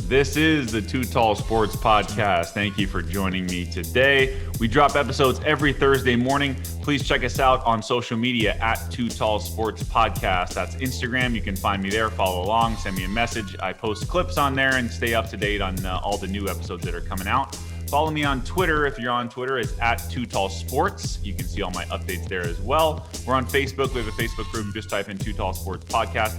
This is the Too Tall Sports Podcast. Thank you for joining me today. We drop episodes every Thursday morning. Please check us out on social media at Too Tall Sports Podcast. That's Instagram. You can find me there. Follow along. Send me a message. I post clips on there and stay up to date on all the new episodes that are coming out. Follow me on Twitter. If you're on Twitter, it's at Too Tall Sports. You can see all my updates there as well. We're on Facebook. We have a Facebook group. Just type in Too Tall Sports Podcast.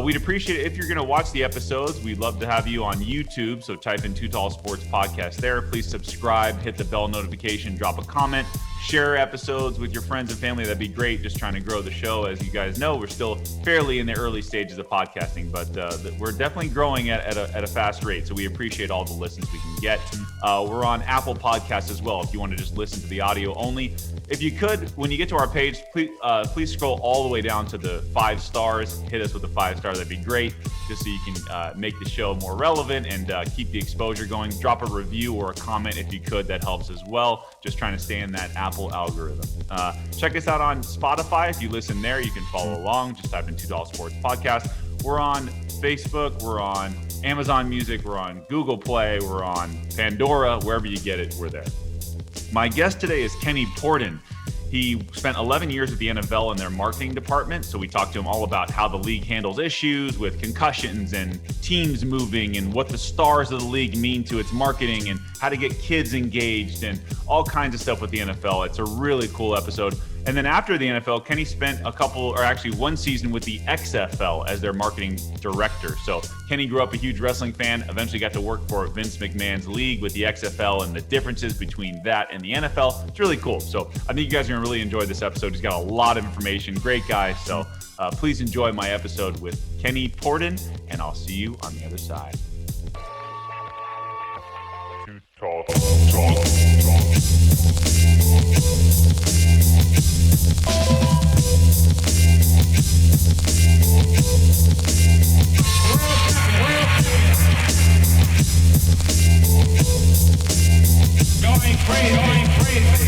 We'd appreciate it if you're going to watch the episodes. We'd love to have you on YouTube. So type in Too Tall Sports Podcast there. Please subscribe, hit the bell notification, drop a comment, share episodes with your friends and family. That'd be great. Just trying to grow the show. As you guys know, we're still fairly in the early stages of podcasting, but we're definitely growing at a fast rate. So we appreciate all the listens we can get. We're on Apple Podcasts as well if you want to just listen to the audio only. If you could, when you get to our page, please scroll all the way down to the 5 stars. Hit us with a 5-star. That'd be great, just so you can make the show more relevant and keep the exposure going. Drop a review or a comment if you could. That helps as well. Just trying to stay in that Apple algorithm. Check us out on Spotify. If you listen there, you can follow along. Just type in $2 Sports Podcast. We're on Facebook. We're on Amazon Music. We're on Google Play. We're on Pandora. Wherever you get it, we're there. My guest today is Kenny Pordon. He spent 11 years at the NFL in their marketing department. So we talked to him all about how the league handles issues with concussions and teams moving and what the stars of the league mean to its marketing and how to get kids engaged and all kinds of stuff with the NFL. It's a really cool episode. And then after the NFL, Kenny spent one season with the XFL as their marketing director. So Kenny grew up a huge wrestling fan, eventually got to work for Vince McMahon's league with the XFL and the differences between that and the NFL. It's really cool. So I think you guys are going to really enjoy this episode. He's got a lot of information. Great guy. So please enjoy my episode with Kenny Pordon, and I'll see you on the other side. Going crazy.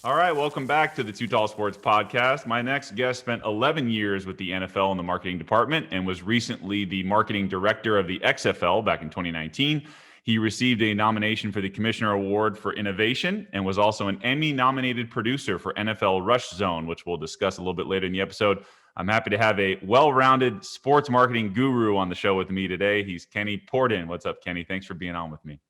All right, welcome back to the Too Tall Sports Podcast. My next guest spent 11 years with the NFL in the marketing department and was recently the marketing director of the XFL back in 2019. He received a nomination for the Commissioner Award for Innovation and was also an Emmy-nominated producer for NFL Rush Zone, which we'll discuss a little bit later in the episode. I'm happy to have a well-rounded sports marketing guru on the show with me today. He's Kenny Pordon. What's up, Kenny? Thanks for being on with me.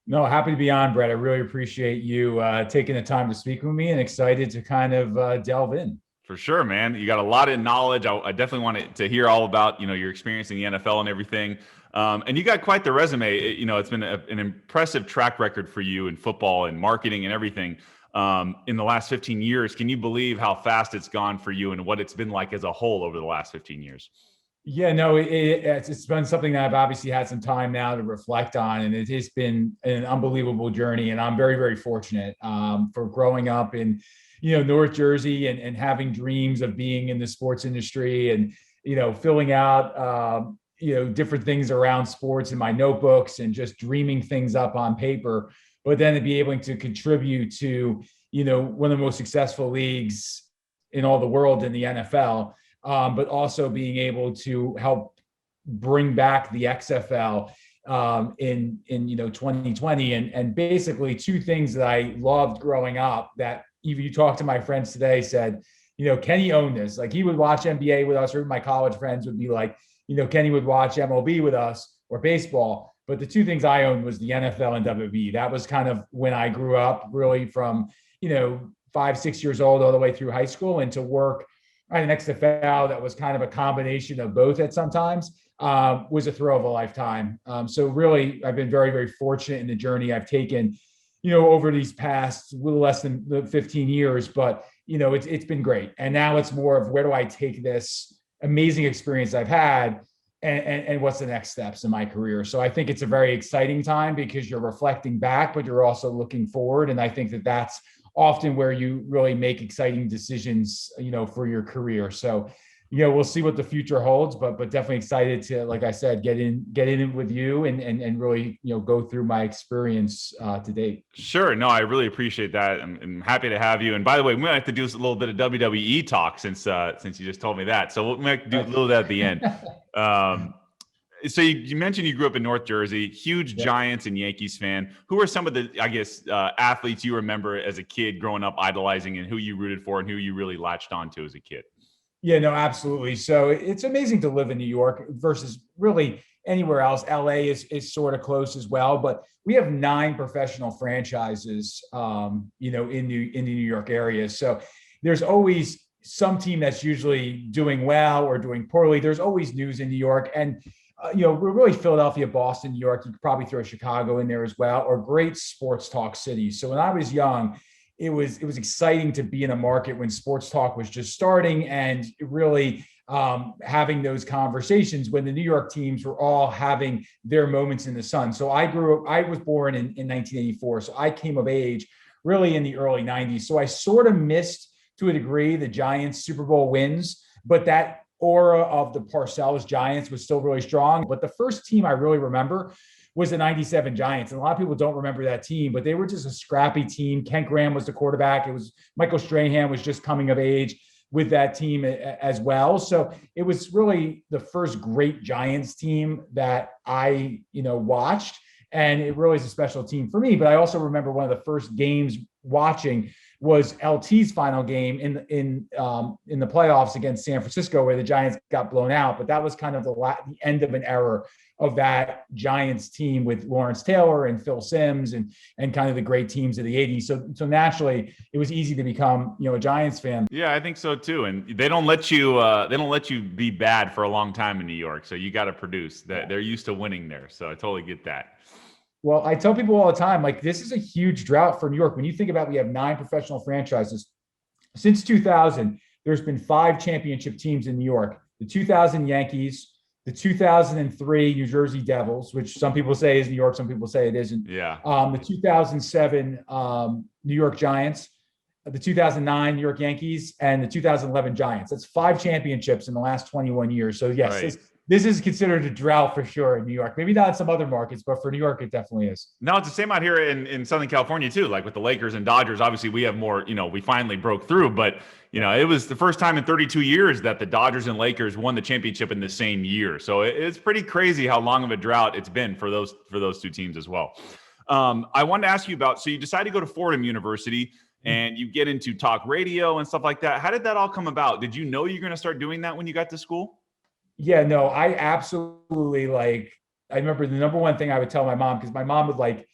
No, happy to be on, Brett. I really appreciate you taking the time to speak with me and excited to kind of delve in. For sure, man. You got a lot of knowledge. I definitely wanted to hear all about, your experience in the NFL and everything. And you got quite the resume. It's been an impressive track record for you in football and marketing and everything in the last 15 years. Can you believe how fast it's gone for you and what it's been like as a whole over the last 15 years? Yeah, no, it's been something that I've obviously had some time now to reflect on, and it has been an unbelievable journey. And I'm very, very fortunate for growing up in, North Jersey and having dreams of being in the sports industry and, filling out, different things around sports in my notebooks and just dreaming things up on paper, but then to be able to contribute to, one of the most successful leagues in all the world in the NFL. But also being able to help bring back the XFL in 2020. And basically two things that I loved growing up that even you talk to my friends today said, Kenny owned this. Like he would watch NBA with us, or my college friends would be like, Kenny would watch MLB with us or baseball. But the two things I owned was the NFL and WWE. That was kind of when I grew up, really from, 5-6 years old all the way through high school, and to work an XFL that was kind of a combination of both at sometimes was a thrill of a lifetime. So really, I've been very, very fortunate in the journey I've taken, over these past little less than 15 years, but, it's been great. And now it's more of where do I take this amazing experience I've had and what's the next steps in my career. So I think it's a very exciting time because you're reflecting back, but you're also looking forward. And I think that that's often where you really make exciting decisions, for your career. So we'll see what the future holds, but definitely excited to, like I said, get in it with you and really, go through my experience to date. Sure. No, I really appreciate that. I'm happy to have you. And by the way, we might have to do a little bit of WWE talk since you just told me that. So we might do a little of that at the end. So you mentioned you grew up in North Jersey, huge Giants and Yankees fan. Who are some of the, I guess, athletes you remember as a kid growing up idolizing, and who you rooted for and who you really latched onto as a kid? Yeah, no, absolutely. So it's amazing to live in New York versus really anywhere else. LA is sort of close as well, but we have 9 professional franchises, in the New York area. So there's always some team that's usually doing well or doing poorly. There's always news in New York, and we're really Philadelphia, Boston, New York. You could probably throw Chicago in there as well, or great sports talk cities. So when I was young, it was exciting to be in a market when sports talk was just starting, and really having those conversations when the New York teams were all having their moments in the sun. So I was born in 1984. So I came of age really in the early 90s. So I sort of missed, to a degree, the Giants Super Bowl wins, but that aura of the Parcells Giants was still really strong. But the first team I really remember was the 97 Giants. And a lot of people don't remember that team, but they were just a scrappy team. Kent Graham was the quarterback. It was Michael Strahan was just coming of age with that team as well. So it was really the first great Giants team that I, watched. And it really is a special team for me. But I also remember one of the first games watching was LT's final game in the playoffs against San Francisco, where the Giants got blown out. But that was kind of the end of an era of that Giants team with Lawrence Taylor and Phil Simms and kind of the great teams of the 80s. So naturally, it was easy to become, a Giants fan. Yeah, I think so too. And they don't let you be bad for a long time in New York. So you got to produce. That they're used to winning there. So I totally get that. Well, I tell people all the time, like, this is a huge drought for New York. When you think about, we have 9 professional franchises. Since 2000, there's been 5 championship teams in New York: the 2000 Yankees, the 2003 New Jersey Devils, which some people say is New York, some people say it isn't. Yeah. The 2007 New York Giants, the 2009 New York Yankees, and the 2011 Giants. That's 5 championships in the last 21 years. So yes, right. This is considered a drought for sure in New York. Maybe not in some other markets, but for New York, it definitely is. No, it's the same out here in Southern California too. Like with the Lakers and Dodgers, obviously we have more, we finally broke through, but it was the first time in 32 years that the Dodgers and Lakers won the championship in the same year. So it's pretty crazy how long of a drought it's been for those 2 teams as well. I wanted to ask you about, so you decided to go to Fordham University and you get into talk radio and stuff like that. How did that all come about? Did you know you're going to start doing that when you got to school? Yeah, no, I absolutely I remember the number one thing I would tell my mom, because my mom would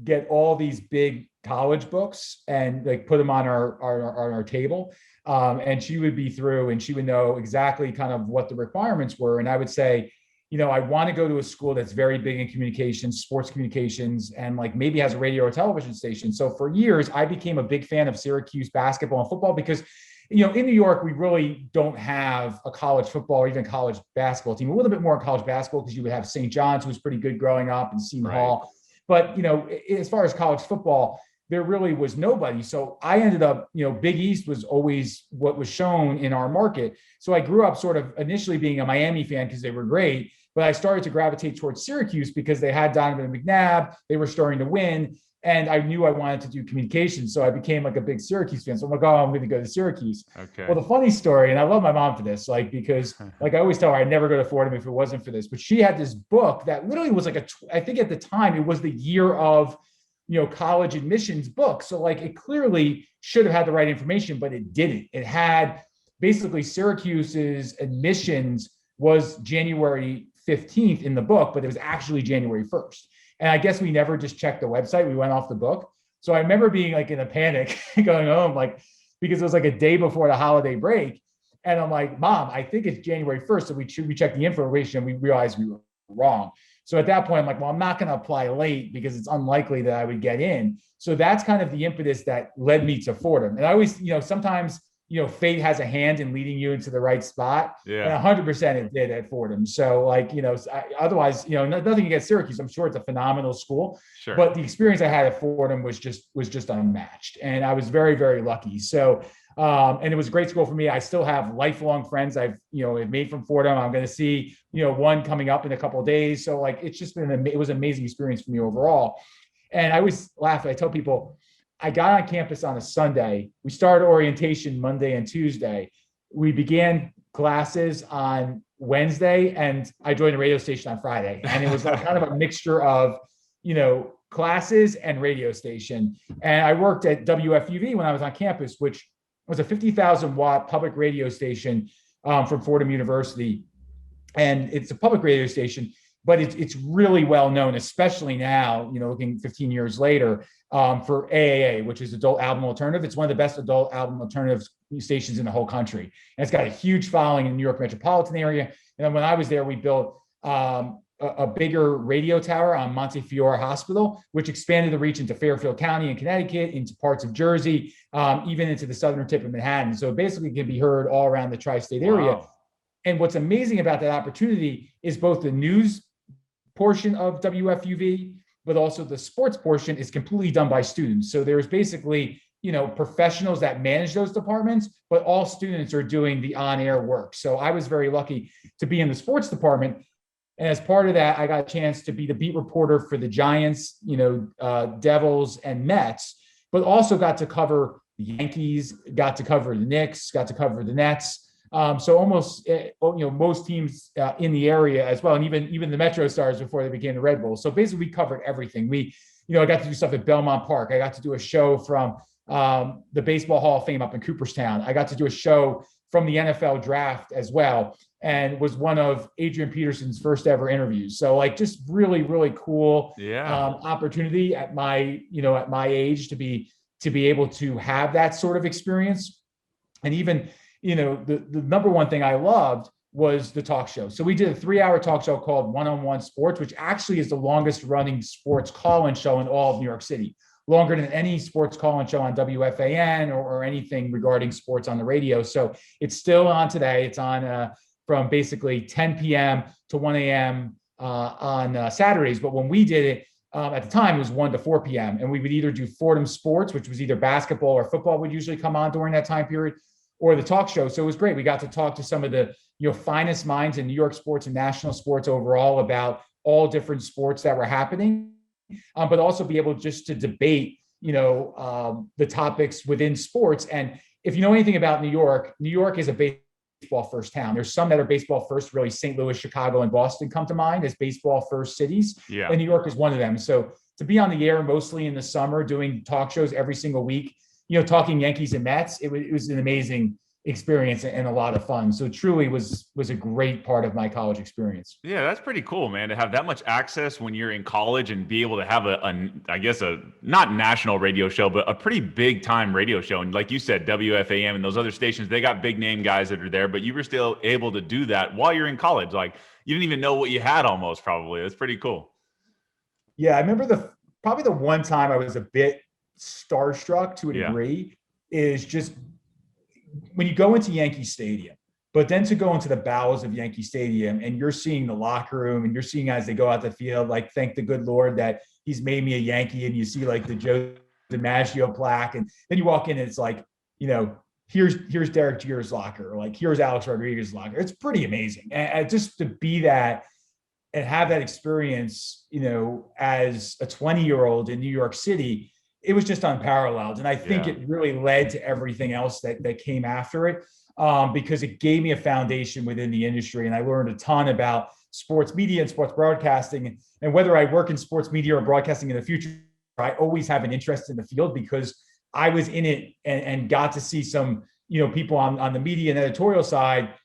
get all these big college books and put them on our table. And she would be through and she would know exactly kind of what the requirements were. And I would say, I want to go to a school that's very big in communications, sports communications, and maybe has a radio or television station. So for years, I became a big fan of Syracuse basketball and football because in New York, we really don't have a college football or even college basketball team. A little bit more in college basketball because you would have St. John's, who was pretty good growing up, and Seton Hall. But, as far as college football, there really was nobody. So I ended up, Big East was always what was shown in our market. So I grew up sort of initially being a Miami fan because they were great, but I started to gravitate towards Syracuse because they had Donovan McNabb. They were starting to win. And I knew I wanted to do communications. So I became a big Syracuse fan. So I'm I'm going to go to Syracuse. Okay. Well, the funny story, and I love my mom for this, because I always tell her I'd never go to Fordham if it wasn't for this, but she had this book that literally was I think at the time it was the year of, college admissions book. So it clearly should have had the right information, but it didn't. It had basically Syracuse's admissions was January 15th in the book, but it was actually January 1st. And I guess we never just checked the website. We went off the book. So I remember being in a panic going home, because it was a day before the holiday break. And I'm like, Mom, I think it's January 1st. So we checked the information and we realized we were wrong. So at that point, I'm like, well, I'm not going to apply late because it's unlikely that I would get in. So that's kind of the impetus that led me to Fordham. And I always, sometimes, fate has a hand in leading you into the right spot. Yeah. And 100% it did at Fordham. So otherwise, nothing against Syracuse. I'm sure it's a phenomenal school, sure. But the experience I had at Fordham was just unmatched. And I was very, very lucky. So And it was a great school for me. I still have lifelong friends I've made from Fordham. I'm going to see, one coming up in a couple of days. So like, it's just it was an amazing experience for me overall. And I always laugh. I tell people, I got on campus on a Sunday. We started orientation Monday and Tuesday. We began classes on Wednesday, and I joined a radio station on Friday. And it was like kind of a mixture of, classes and radio station. And I worked at WFUV when I was on campus, which was a 50,000 watt public radio station from Fordham University. And it's a public radio station, but it's really well known, especially now, looking 15 years later, for AAA, which is Adult Album Alternative. It's one of the best adult album alternative stations in the whole country. And it's got a huge following in the New York metropolitan area. And then when I was there, we built a bigger radio tower on Montefiore Hospital, which expanded the reach into Fairfield County in Connecticut, into parts of Jersey, even into the southern tip of Manhattan. So it basically can be heard all around the tri-state area. Wow. And what's amazing about that opportunity is both the news portion of WFUV, but also the sports portion is completely done by students. So there's basically, professionals that manage those departments, but all students are doing the on-air work. So I was very lucky to be in the sports department. And as part of that, I got a chance to be the beat reporter for the Giants, Devils and Mets, but also got to cover the Yankees, got to cover the Knicks, got to cover the Nets. So almost, most teams in the area as well. And even the Metro Stars before they became the Red Bulls. So basically we covered everything. I got to do stuff at Belmont Park. I got to do a show from the Baseball Hall of Fame up in Cooperstown. I got to do a show from the NFL draft as well, and was one of Adrian Peterson's first ever interviews. So like, just really, really cool opportunity at my age to be able to have that sort of experience. And even, the number one thing I loved was the talk show. So we did a 3-hour talk show called One-on-One Sports, which actually is the longest running sports call-in show in all of New York City. Longer than any sports call-in show on WFAN or anything regarding sports on the radio. So it's still on today. It's on from basically 10 p.m. to 1 a.m. On Saturdays. But when we did it at the time, it was 1 to 4 p.m. And we would either do Fordham Sports, which was either basketball or football would usually come on during that time period, or the talk show. So it was great. We got to talk to some of the finest minds in New York sports and national sports overall about all different sports that were happening. But also be able just to debate, the topics within sports. And if you know anything about New York is a baseball first town. There's some that are baseball first, really St. Louis, Chicago, and Boston come to mind as baseball first cities. Yeah. And New York is one of them. So to be on the air mostly in the summer, doing talk shows every single week, talking Yankees and Mets, it was an amazing experience and a lot of fun. So it truly was a great part of my college experience. Yeah, that's pretty cool, man, to have that much access when you're in college and be able to have a not national radio show, but a pretty big time radio show. And like you said, WFAM and those other stations, they got big name guys that are there, but you were still able to do that while you're in college. Like, you didn't even know what you had almost, probably. That's pretty cool. Yeah, I remember probably the one time I was a bit starstruck to a degree is just when you go into Yankee Stadium, but then to go into the bowels of Yankee Stadium and you're seeing the locker room and you're seeing as they go out the field, like, thank the good Lord that he's made me a Yankee. And you see like the Joe DiMaggio plaque. And then you walk in and it's like, here's Derek Jeter's locker, or like, here's Alex Rodriguez's locker. It's pretty amazing. And just to be that and have that experience, as a 20-year-old in New York City, it was just unparalleled. And I think it really led to everything else that came after it, because it gave me a foundation within the industry. And I learned a ton about sports media and sports broadcasting. And whether I work in sports media or broadcasting in the future, I always have an interest in the field because I was in it and got to see some, people on the media and editorial side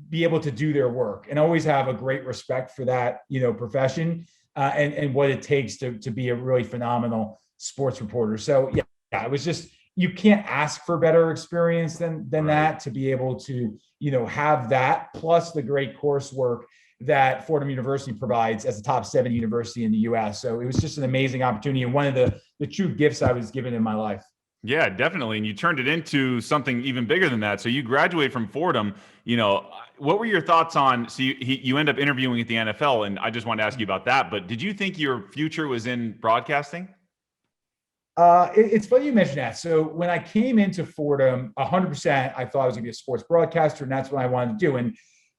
be able to do their work, and always have a great respect for that, profession and what it takes to be a really phenomenal sports reporter. So it was just, you can't ask for better experience than that, to be able to, have that plus the great coursework that Fordham University provides as a top 7 university in the US. So it was just an amazing opportunity and one of the true gifts I was given in my life. Yeah, definitely. And you turned it into something even bigger than that. So you graduated from Fordham. What were your thoughts on, so you end up interviewing at the NFL, and I just wanted to ask you about that, but did you think your future was in broadcasting? It's funny you mentioned that. So when I came into Fordham, 100%, I thought I was going to be a sports broadcaster, and that's what I wanted to do. And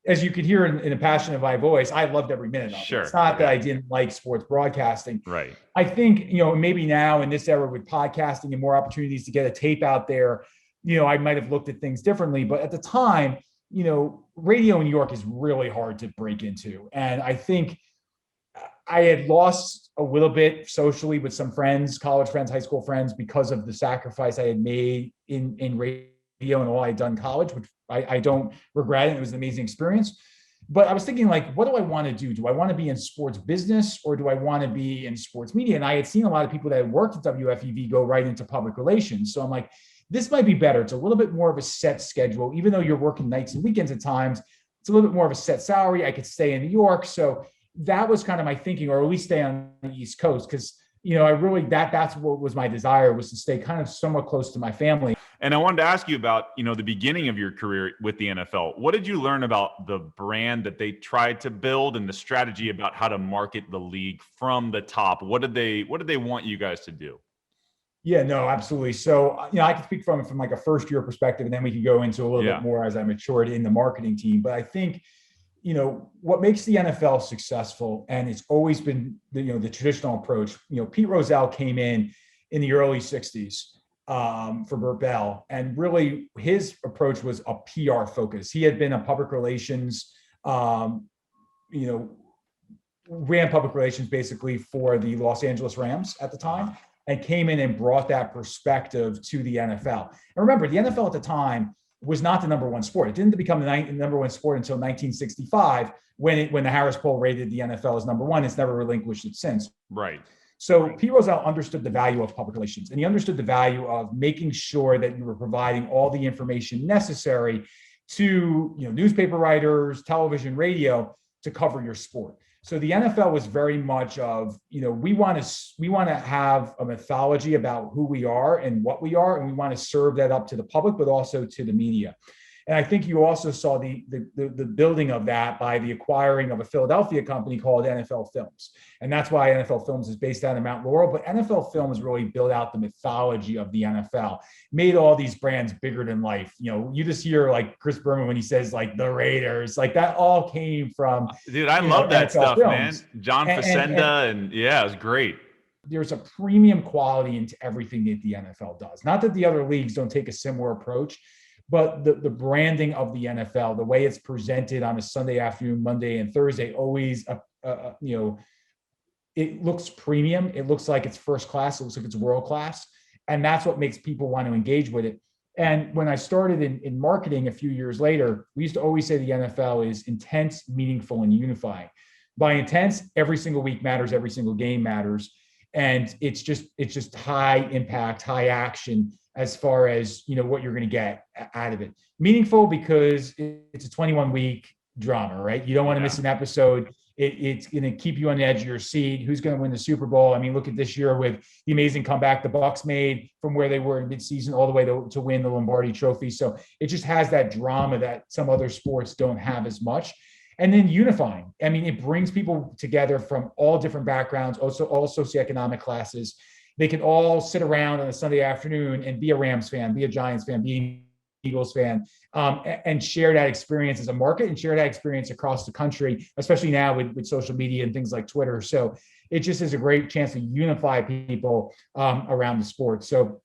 as you could hear in the passion of my voice, I loved every minute of it. Sure. It's not that I didn't like sports broadcasting. Right. I think, maybe now in this era with podcasting and more opportunities to get a tape out there, I might have looked at things differently. But at the time, radio in New York is really hard to break into. And I think I had lost a little bit socially with some friends, college friends, high school friends, because of the sacrifice I had made in radio and all I had done in college, which I don't regret it. It was an amazing experience. But I was thinking, like, what do I want to do? Do I want to be in sports business, or do I want to be in sports media? And I had seen a lot of people that had worked at WFEV go right into public relations. So I'm like, this might be better. It's a little bit more of a set schedule, even though you're working nights and weekends at times. It's a little bit more of a set salary. I could stay in New York. So that was kind of my thinking, or at least stay on the East Coast, because I really that's what was my desire, was to stay kind of somewhat close to my family. And I wanted to ask you about, the beginning of your career with the NFL. What did you learn about the brand that they tried to build and the strategy about how to market the league from the top? What did they want you guys to do? Yeah, no, absolutely. So, I can speak from like a first year perspective, and then we can go into a little bit more as I matured in the marketing team. But I think, what makes the NFL successful, and it's always been the traditional approach. Pete Rozelle came in the early 60s for Burt Bell, and really his approach was a PR focus. He had been a public relations, ran public relations basically for the Los Angeles Rams at the time, and came in and brought that perspective to the NFL. And remember, the NFL at the time was not the number one sport. It didn't become the number one sport until 1965, when the Harris poll rated the NFL as number one. It's never relinquished it since. Right. So Pete Rozelle understood the value of public relations, and he understood the value of making sure that you were providing all the information necessary to newspaper writers, television, radio, to cover your sport. So the NFL was very much of, we want to have a mythology about who we are and what we are, and we want to serve that up to the public, but also to the media. And I think you also saw the building of that by the acquiring of a Philadelphia company called NFL Films. And that's why NFL Films is based out of Mount Laurel. But NFL Films really built out the mythology of the NFL, made all these brands bigger than life. You just hear like Chris Berman when he says like the Raiders, like that all came from. Dude, I love that NFL stuff, Films. Man. John Facenda, and yeah, it was great. There's a premium quality into everything that the NFL does. Not that the other leagues don't take a similar approach, but the branding of the NFL, the way it's presented on a Sunday afternoon, Monday and Thursday, always, it looks premium. It looks like it's first class. It looks like it's world class. And that's what makes people want to engage with it. And when I started in marketing a few years later, we used to always say the NFL is intense, meaningful, and unifying. By intense, every single week matters. Every single game matters. And it's just high impact, high action, as far as what you're going to get out of it. Meaningful because it's a 21-week drama, right? You don't want to miss an episode. It's going to keep you on the edge of your seat. Who's going to win the Super Bowl? I mean, look at this year with the amazing comeback the Bucs made from where they were in midseason all the way to win the Lombardi Trophy. So it just has that drama that some other sports don't have as much. And then unifying. I mean, it brings people together from all different backgrounds, also all socioeconomic classes. They can all sit around on a Sunday afternoon and be a Rams fan, be a Giants fan, be an Eagles fan, and share that experience as a market and share that experience across the country, especially now with social media and things like Twitter. So it just is a great chance to unify people around the sport. So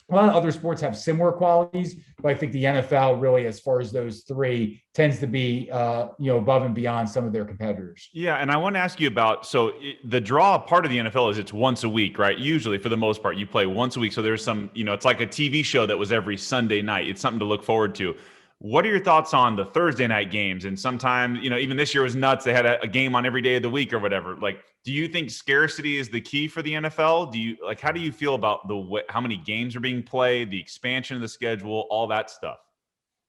a lot of other sports have similar qualities, but I think the NFL really, as far as those three, tends to be above and beyond some of their competitors. Yeah, and I want to ask you about, the draw part of the NFL is it's once a week, right? Usually, for the most part, you play once a week. So there's some, it's like a TV show that was every Sunday night. It's something to look forward to. What are your thoughts on the Thursday night games? And sometimes, even this year was nuts. They had a game on every day of the week or whatever. Like, do you think scarcity is the key for the NFL? How do you feel about how many games are being played, the expansion of the schedule, all that stuff?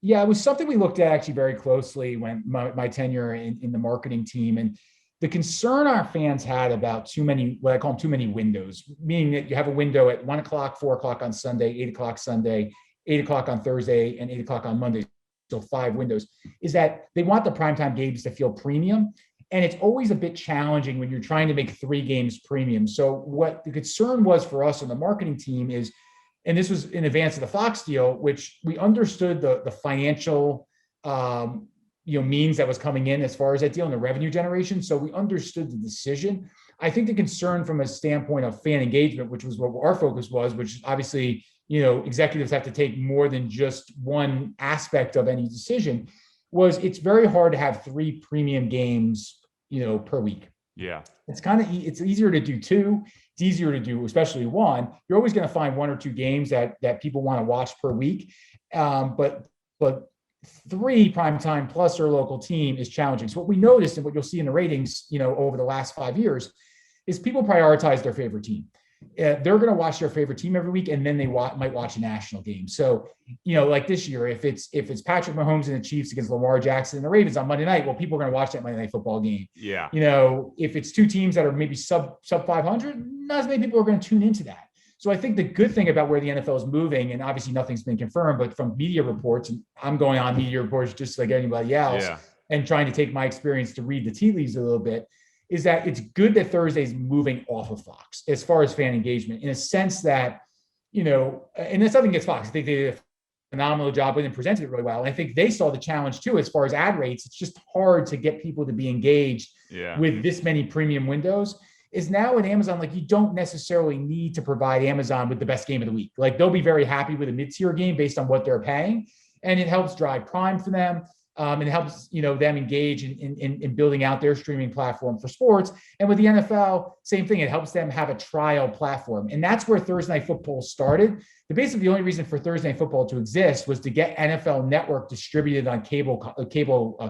Yeah, it was something we looked at actually very closely when my tenure in the marketing team. And the concern our fans had about too many, what I call them too many windows, meaning that you have a window at 1 o'clock, 4 o'clock on Sunday, 8 o'clock Sunday, 8 o'clock on Thursday, and 8 o'clock on Monday. So 5 windows, is that they want the primetime games to feel premium. And it's always a bit challenging when you're trying to make 3 games premium. So what the concern was for us on the marketing team is, and this was in advance of the Fox deal, which we understood the financial means that was coming in as far as that deal and the revenue generation. So we understood the decision. I think the concern from a standpoint of fan engagement, which was what our focus was, which obviously, executives have to take more than just one aspect of any decision, was it's very hard to have 3 premium games, per week. Yeah. It's easier to do 2. It's easier to do, especially 1. You're always going to find 1 or 2 games that people want to watch per week. But 3 primetime plus their local team is challenging. So what we noticed and what you'll see in the ratings, over the last 5 years is people prioritize their favorite team. They're going to watch their favorite team every week, and then they might watch a national game. So, like this year, if it's Patrick Mahomes and the Chiefs against Lamar Jackson and the Ravens on Monday night, well, people are going to watch that Monday Night Football game. Yeah. If it's 2 teams that are maybe sub 500, not as many people are going to tune into that. So I think the good thing about where the NFL is moving, and obviously nothing's been confirmed, but from media reports, and I'm going on media reports just like anybody else, and trying to take my experience to read the tea leaves a little bit, is that it's good that Thursday's moving off of Fox as far as fan engagement, in a sense that, and that's nothing against Fox. I think they did a phenomenal job with it and presented it really well. And I think they saw the challenge too, as far as ad rates. It's just hard to get people to be engaged with this many premium windows. Is now at Amazon, like, you don't necessarily need to provide Amazon with the best game of the week. Like, they'll be very happy with a mid-tier game based on what they're paying. And it helps drive Prime for them. And it helps, them engage in building out their streaming platform for sports. And with the NFL, same thing. It helps them have a trial platform. And that's where Thursday Night Football started. Basically, the only reason for Thursday Night Football to exist was to get NFL Network distributed on cable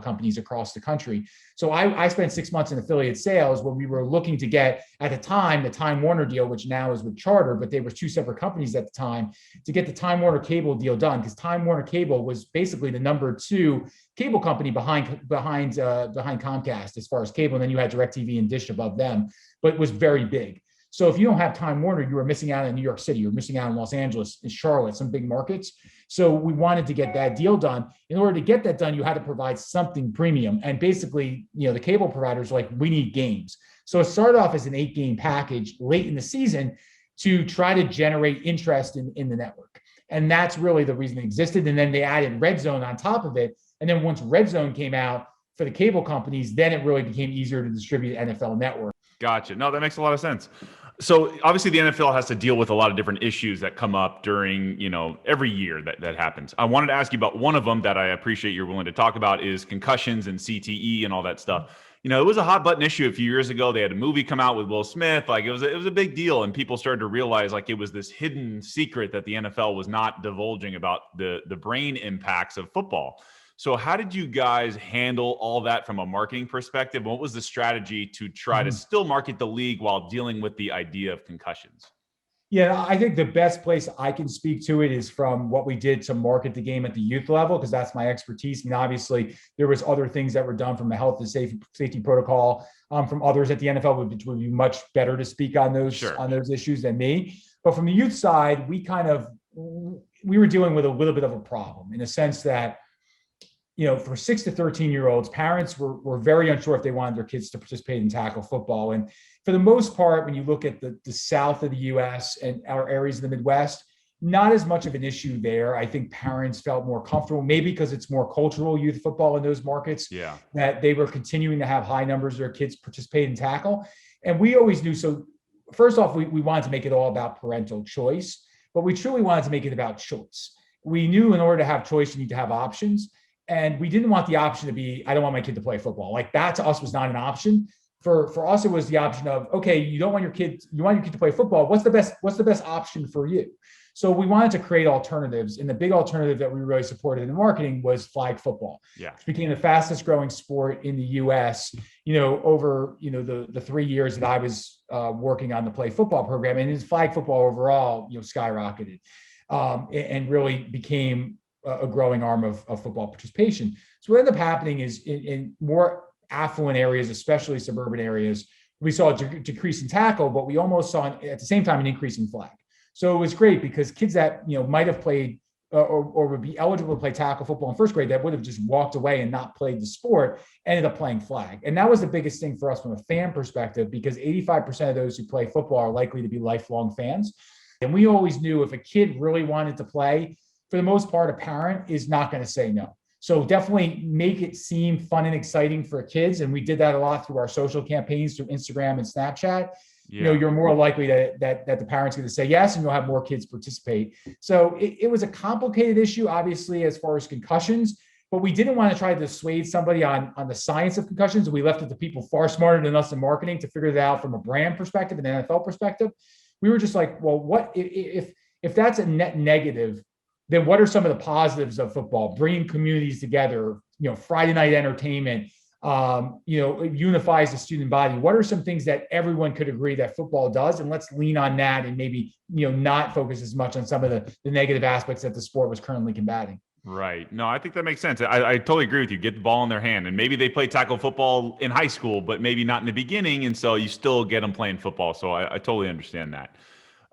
companies across the country. So I spent 6 months in affiliate sales when we were looking to get, at the time, the Time Warner deal, which now is with Charter, but they were 2 separate companies at the time, to get the Time Warner cable deal done, because Time Warner Cable was basically the number 2 cable company behind Comcast as far as cable. And then you had DirecTV and Dish above them, but it was very big. So if you don't have Time Warner, you are missing out in New York City, you're missing out in Los Angeles, in Charlotte, some big markets. So we wanted to get that deal done. In order to get that done, you had to provide something premium. And basically, the cable providers were like, we need games. So it started off as an 8-game package late in the season to try to generate interest in the network. And that's really the reason it existed. And then they added Red Zone on top of it. And then once Red Zone came out for the cable companies, then it really became easier to distribute NFL Network. Gotcha. No, that makes a lot of sense. So obviously the NFL has to deal with a lot of different issues that come up during, every year that happens. I wanted to ask you about one of them that I appreciate you're willing to talk about, is concussions and CTE and all that stuff. It was a hot button issue a few years ago. They had a movie come out with Will Smith. Like, it was a big deal, and people started to realize, like, it was this hidden secret that the NFL was not divulging about the brain impacts of football. So how did you guys handle all that from a marketing perspective? What was the strategy to try to still market the league while dealing with the idea of concussions? Yeah, I think the best place I can speak to it is from what we did to market the game at the youth level, because that's my expertise. I mean, obviously, there was other things that were done from a health and safety protocol from others at the NFL, which would be much better to speak on those issues than me. But from the youth side, we were dealing with a little bit of a problem, in a sense that, for 6 to 13-year-olds, parents were very unsure if they wanted their kids to participate in tackle football. And for the most part, when you look at the south of the U.S. and our areas of the Midwest, not as much of an issue there. I think parents felt more comfortable, maybe because it's more cultural youth football in those markets, that they were continuing to have high numbers of their kids participate in tackle. And we always knew, so first off, we wanted to make it all about parental choice, but we truly wanted to make it about choice. We knew in order to have choice, you need to have options. And we didn't want the option to be, I don't want my kid to play football. Like, that to us was not an option. For us, it was the option of, okay, you want your kid to play football. What's the best option for you? So we wanted to create alternatives. And the big alternative that we really supported in the marketing was flag football. Yeah. It became the fastest growing sport in the US, over, the 3 years that I was working on the play football program. And his flag football overall, skyrocketed and really became a growing arm of football participation. So what ended up happening is in more affluent areas, especially suburban areas, we saw a decrease in tackle, but we almost saw at the same time an increase in flag. So it was great because kids that might have played or would be eligible to play tackle football in first grade that would have just walked away and not played the sport ended up playing flag. And that was the biggest thing for us from a fan perspective, because 85% of those who play football are likely to be lifelong fans. And we always knew if a kid really wanted to play, for the most part, a parent is not going to say no. So definitely make it seem fun and exciting for kids. And we did that a lot through our social campaigns, through Instagram and Snapchat. Yeah. You're more likely that the parent's going to say yes, and you'll have more kids participate. So it was a complicated issue, obviously, as far as concussions, but we didn't want to try to dissuade somebody on the science of concussions. We left it to people far smarter than us in marketing to figure it out from a brand perspective and NFL perspective. We were just like, well, what if that's a net negative, then what are some of the positives of football? Bringing communities together, Friday night entertainment, unifies the student body. What are some things that everyone could agree that football does? And let's lean on that and maybe, not focus as much on some of the negative aspects that the sport was currently combating. Right. No, I think that makes sense. I totally agree with you. Get the ball in their hand. And maybe they play tackle football in high school, but maybe not in the beginning. And so you still get them playing football. So I totally understand that.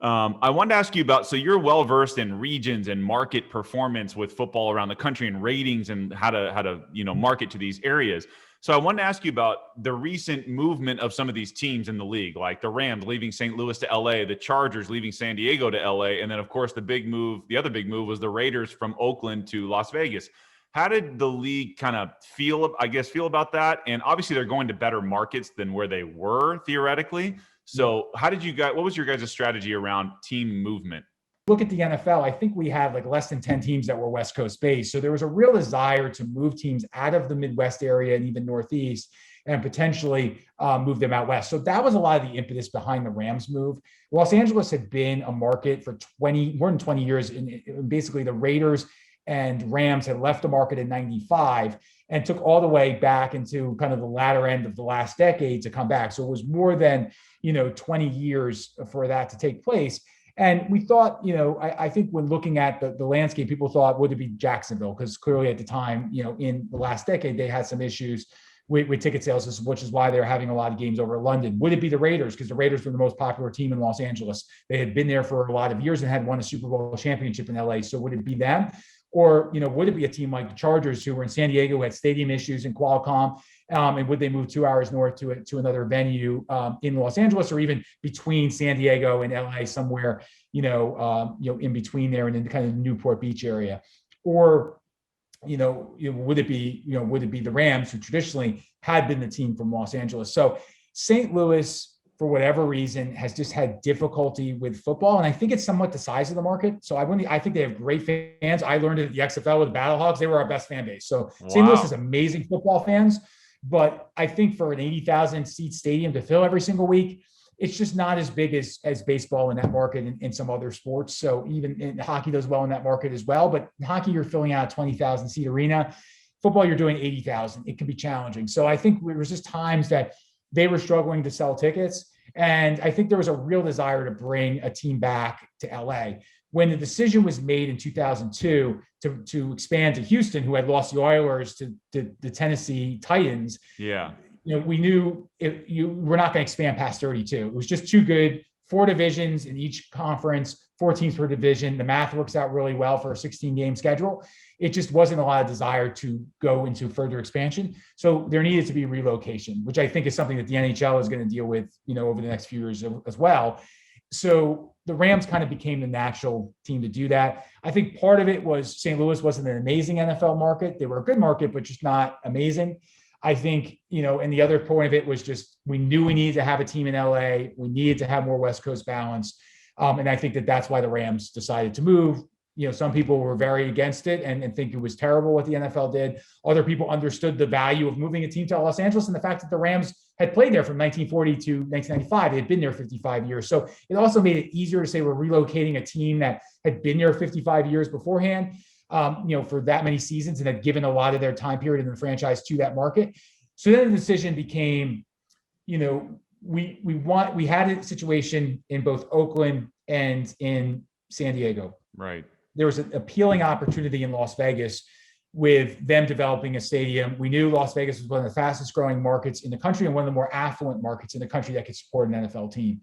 I wanted to ask you about, so you're well-versed in regions and market performance with football around the country and ratings and how to market to these areas. So I wanted to ask you about the recent movement of some of these teams in the league, like the Rams leaving St. Louis to LA, the Chargers leaving San Diego to LA. And then of course the other big move was the Raiders from Oakland to Las Vegas. How did the league kind of feel about that? And obviously they're going to better markets than where they were theoretically. So what was your guys' strategy around team movement? Look at the NFL, I think we had like less than 10 teams that were West Coast based. So there was a real desire to move teams out of the Midwest area and even Northeast and potentially move them out West. So that was a lot of the impetus behind the Rams move. Los Angeles had been a market for more than 20 years. And basically the Raiders and Rams had left the market in 95 and took all the way back into kind of the latter end of the last decade to come back. So it was more than, 20 years for that to take place. And we thought, I think when looking at the landscape, people thought, would it be Jacksonville? Because clearly at the time, in the last decade, they had some issues with ticket sales, which is why they were having a lot of games over London. Would it be the Raiders? Because the Raiders were the most popular team in Los Angeles. They had been there for a lot of years and had won a Super Bowl championship in LA. So would it be them? Or, would it be a team like the Chargers, who were in San Diego, who had stadium issues in Qualcomm, and would they move 2 hours north to another venue in Los Angeles, or even between San Diego and LA, somewhere, in between there and in the kind of Newport Beach area? Or, would it be the Rams, who traditionally had been the team from Los Angeles? So St. Louis, for whatever reason, has just had difficulty with football. And I think it's somewhat the size of the market. So I think they have great fans. I learned it at the XFL with the Battlehawks. They were our best fan base. So wow. St. Louis has amazing football fans. But I think for an 80,000 seat stadium to fill every single week, it's just not as big as baseball in that market and in some other sports. So even in hockey does well in that market as well. But in hockey, you're filling out a 20,000 seat arena. Football, you're doing 80,000. It can be challenging. So I think there was just times that they were struggling to sell tickets. And I think there was a real desire to bring a team back to LA. When the decision was made in 2002 to expand to Houston, who had lost the Oilers to the Tennessee Titans, we knew we're not going to expand past 32. It was just too good. 4 divisions in each conference, 4 teams per division. The math works out really well for a 16-game schedule. It just wasn't a lot of desire to go into further expansion. So there needed to be relocation, which I think is something that the NHL is going to deal with, over the next few years as well. So the Rams kind of became the natural team to do that. I think part of it was St. Louis wasn't an amazing NFL market. They were a good market, but just not amazing. I think, and the other point of it was just, we knew we needed to have a team in LA. We needed to have more West Coast balance. And I think that's why the Rams decided to move. Some people were very against it and think it was terrible what the NFL did. Other people understood the value of moving a team to Los Angeles and the fact that the Rams had played there from 1940 to 1995. They had been there 55 years. So it also made it easier to say we're relocating a team that had been there 55 years beforehand, for that many seasons, and had given a lot of their time period in the franchise to that market. So then the decision became, we had a situation in both Oakland and in San Diego. Right. There was an appealing opportunity in Las Vegas with them developing a stadium. We knew Las Vegas was one of the fastest growing markets in the country and one of the more affluent markets in the country that could support an NFL team.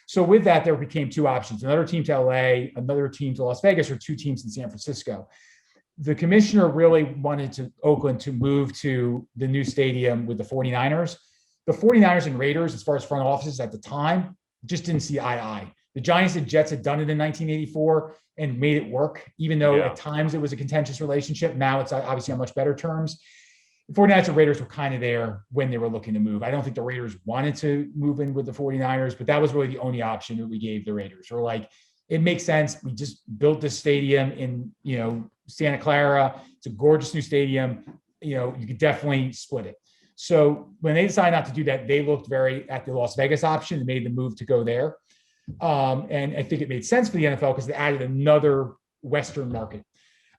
So with that, there became two options: another team to LA, another team to Las Vegas, or two teams in San Francisco. The commissioner really wanted Oakland to move to the new stadium with the 49ers. The 49ers and Raiders, as far as front offices at the time, just didn't see eye to eye. The Giants and Jets had done it in 1984 and made it work, even though at times it was a contentious relationship. Now it's obviously on much better terms. The 49ers and Raiders were kind of there when they were looking to move. I don't think the Raiders wanted to move in with the 49ers, but that was really the only option that we gave the Raiders. We're like, it makes sense. We just built this stadium in, Santa Clara. It's a gorgeous new stadium. You could definitely split it. So when they decided not to do that, they looked very at the Las Vegas option and made the move to go there. And I think it made sense for the NFL because they added another Western market.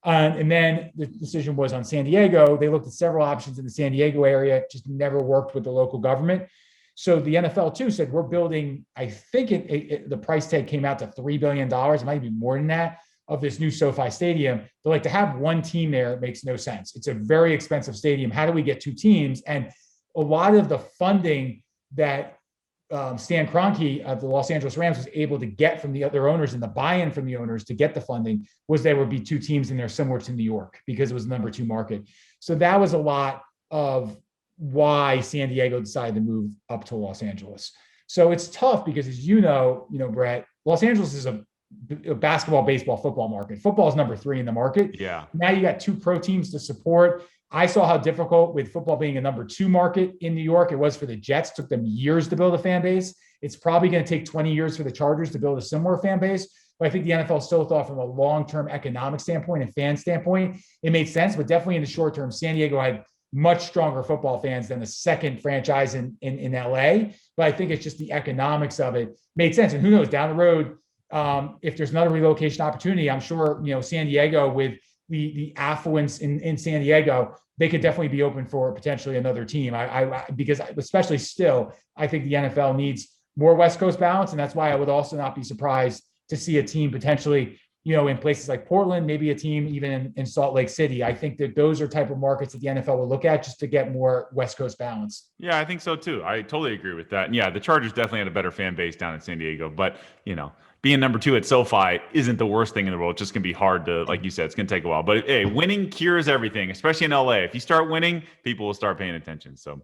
And then the decision was on San Diego. They looked at several options in the San Diego area, just never worked with the local government. So the NFL too said, we're building, I think the price tag came out to $3 billion. It might be more than that, of this new SoFi stadium. They're like, to have one team there, it makes no sense. It's a very expensive stadium. How do we get two teams? And a lot of the funding that Stan Kroenke of the Los Angeles Rams was able to get from the other owners and the buy-in from the owners to get the funding was there would be two teams in there similar to New York because it was the number two market. So that was a lot of why San Diego decided to move up to Los Angeles. So it's tough because, as Brett, Los Angeles is a basketball, baseball, football market. Football is number 3 in the market. Yeah. Now you got 2 pro teams to support. I saw how difficult, with football being a number 2 market in New York, it was for the Jets. It took them years to build a fan base. It's probably going to take 20 years for the Chargers to build a similar fan base. But I think the NFL still thought, from a long-term economic standpoint and fan standpoint, it made sense. But definitely in the short term, San Diego had much stronger football fans than the second franchise in LA. But I think it's just the economics of it made sense. And who knows, down the road, if there's another relocation opportunity, I'm sure, San Diego, with the affluence in San Diego, they could definitely be open for potentially another team. Because especially still, I think the NFL needs more West Coast balance. And that's why I would also not be surprised to see a team potentially, in places like Portland, maybe a team even in Salt Lake City. I think that those are type of markets that the NFL will look at just to get more West Coast balance. Yeah, I think so too. I totally agree with that. And yeah, the Chargers definitely had a better fan base down in San Diego, but being number 2 at SoFi isn't the worst thing in the world. It's just going to be hard to, like you said, it's going to take a while. But hey, winning cures everything, especially in LA. If you start winning, people will start paying attention. So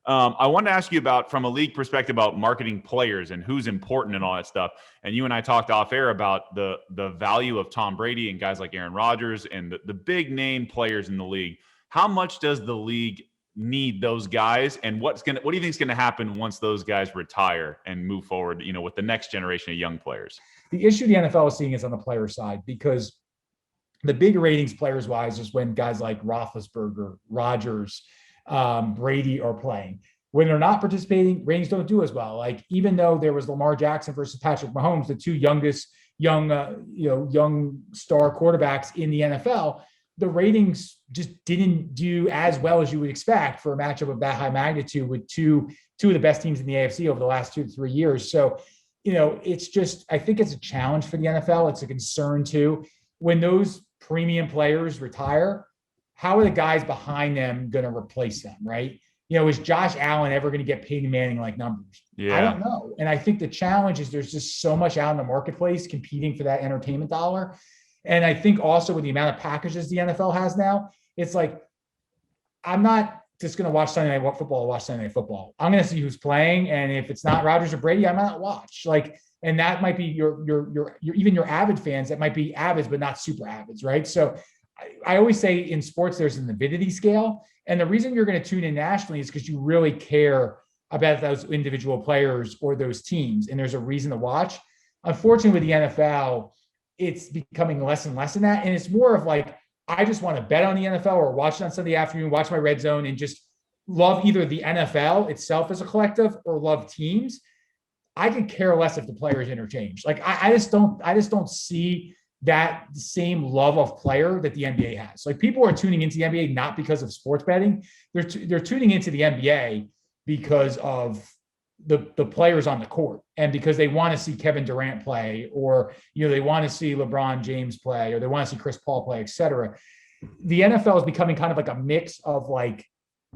I wanted to ask you about, from a league perspective, about marketing players and who's important and all that stuff. And you and I talked off air about the value of Tom Brady and guys like Aaron Rodgers and the big name players in the league. How much does the league need those guys, and what do you think is going to happen once those guys retire and move forward, with the next generation of young players? The issue the NFL is seeing is on the player side, because the big ratings players wise is when guys like Roethlisberger, Rodgers, Brady are playing. When they're not participating, ratings don't do as well. Like, even though there was Lamar Jackson versus Patrick Mahomes, the two young star quarterbacks in the NFL, the ratings just didn't do as well as you would expect for a matchup of that high magnitude with two of the best teams in the AFC over the last 2 to 3 years. So, it's just, I think it's a challenge for the NFL. It's a concern too. When those premium players retire, how are the guys behind them going to replace them, right? Is Josh Allen ever going to get Peyton Manning-like numbers? Yeah. I don't know. And I think the challenge is there's just so much out in the marketplace competing for that entertainment dollar. And I think also with the amount of packages the NFL has now, it's like, I'm not just going to watch Sunday Night Football. I'm going to see who's playing. And if it's not Rodgers or Brady, I might not watch. And that might be your even your avid fans, that might be avids, but not super avids, right? So I always say in sports, there's an avidity scale. And the reason you're going to tune in nationally is because you really care about those individual players or those teams. And there's a reason to watch. Unfortunately, with the NFL, it's becoming less and less in that. And it's more of like, I just want to bet on the NFL or watch it on Sunday afternoon, watch my red zone, and just love either the NFL itself as a collective or love teams. I could care less if the players interchange. Like, I just don't see that same love of player that the NBA has. Like, people are tuning into the NBA not because of sports betting. They're tuning into the NBA because of the players on the court, and because they want to see Kevin Durant play, or they want to see LeBron James play, or they want to see Chris Paul play, etc. The NFL is becoming kind of like a mix of like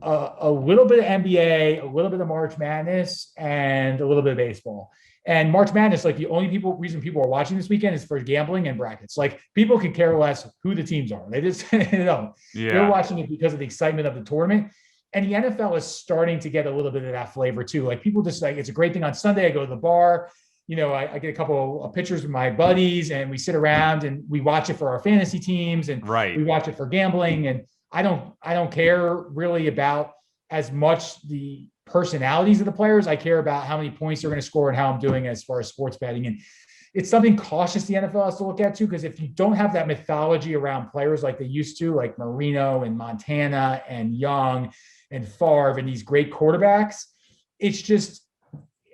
a little bit of NBA, a little bit of March Madness, and a little bit of baseball. And March Madness, like the only reason people are watching this weekend is for gambling and brackets. Like people could care less who the teams are. They just, they're watching it because of the excitement of the tournament. And the NFL is starting to get a little bit of that flavor too. Like people just like, it's a great thing on Sunday. I go to the bar, I get a couple of pictures with my buddies and we sit around and we watch it for our fantasy teams and we watch it for gambling. And I don't care really about as much the personalities of the players. I care about how many points they're going to score and how I'm doing as far as sports betting. And it's something cautious the NFL has to look at too, because if you don't have that mythology around players like they used to, like Marino and Montana and Young and Favre and these great quarterbacks, it's just,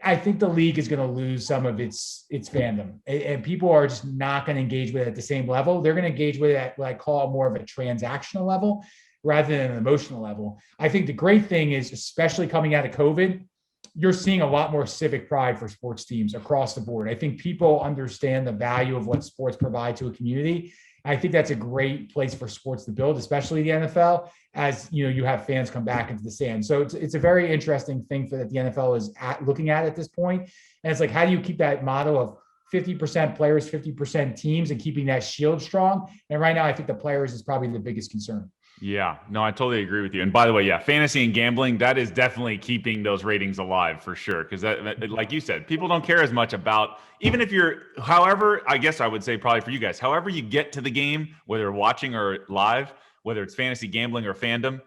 I think the league is going to lose some of its fandom, and people are just not going to engage with it at the same level. They're going to engage with it at what I call more of a transactional level rather than an emotional level. I think the great thing is, especially coming out of COVID, you're seeing a lot more civic pride for sports teams across the board. I think people understand the value of what sports provide to a community. I think that's a great place for sports to build, especially the NFL, as you have fans come back into the stand. So it's a very interesting thing that the NFL is looking at this point. And it's like, how do you keep that model of 50% players, 50% teams, and keeping that shield strong? And right now, I think the players is probably the biggest concern. Yeah, no, I totally agree with you. And by the way, yeah, fantasy and gambling, that is definitely keeping those ratings alive for sure. Because that, like you said, people don't care as much about, even if you're, however, I guess I would say probably for you guys, however you get to the game, whether watching or live, whether it's fantasy gambling or fandom,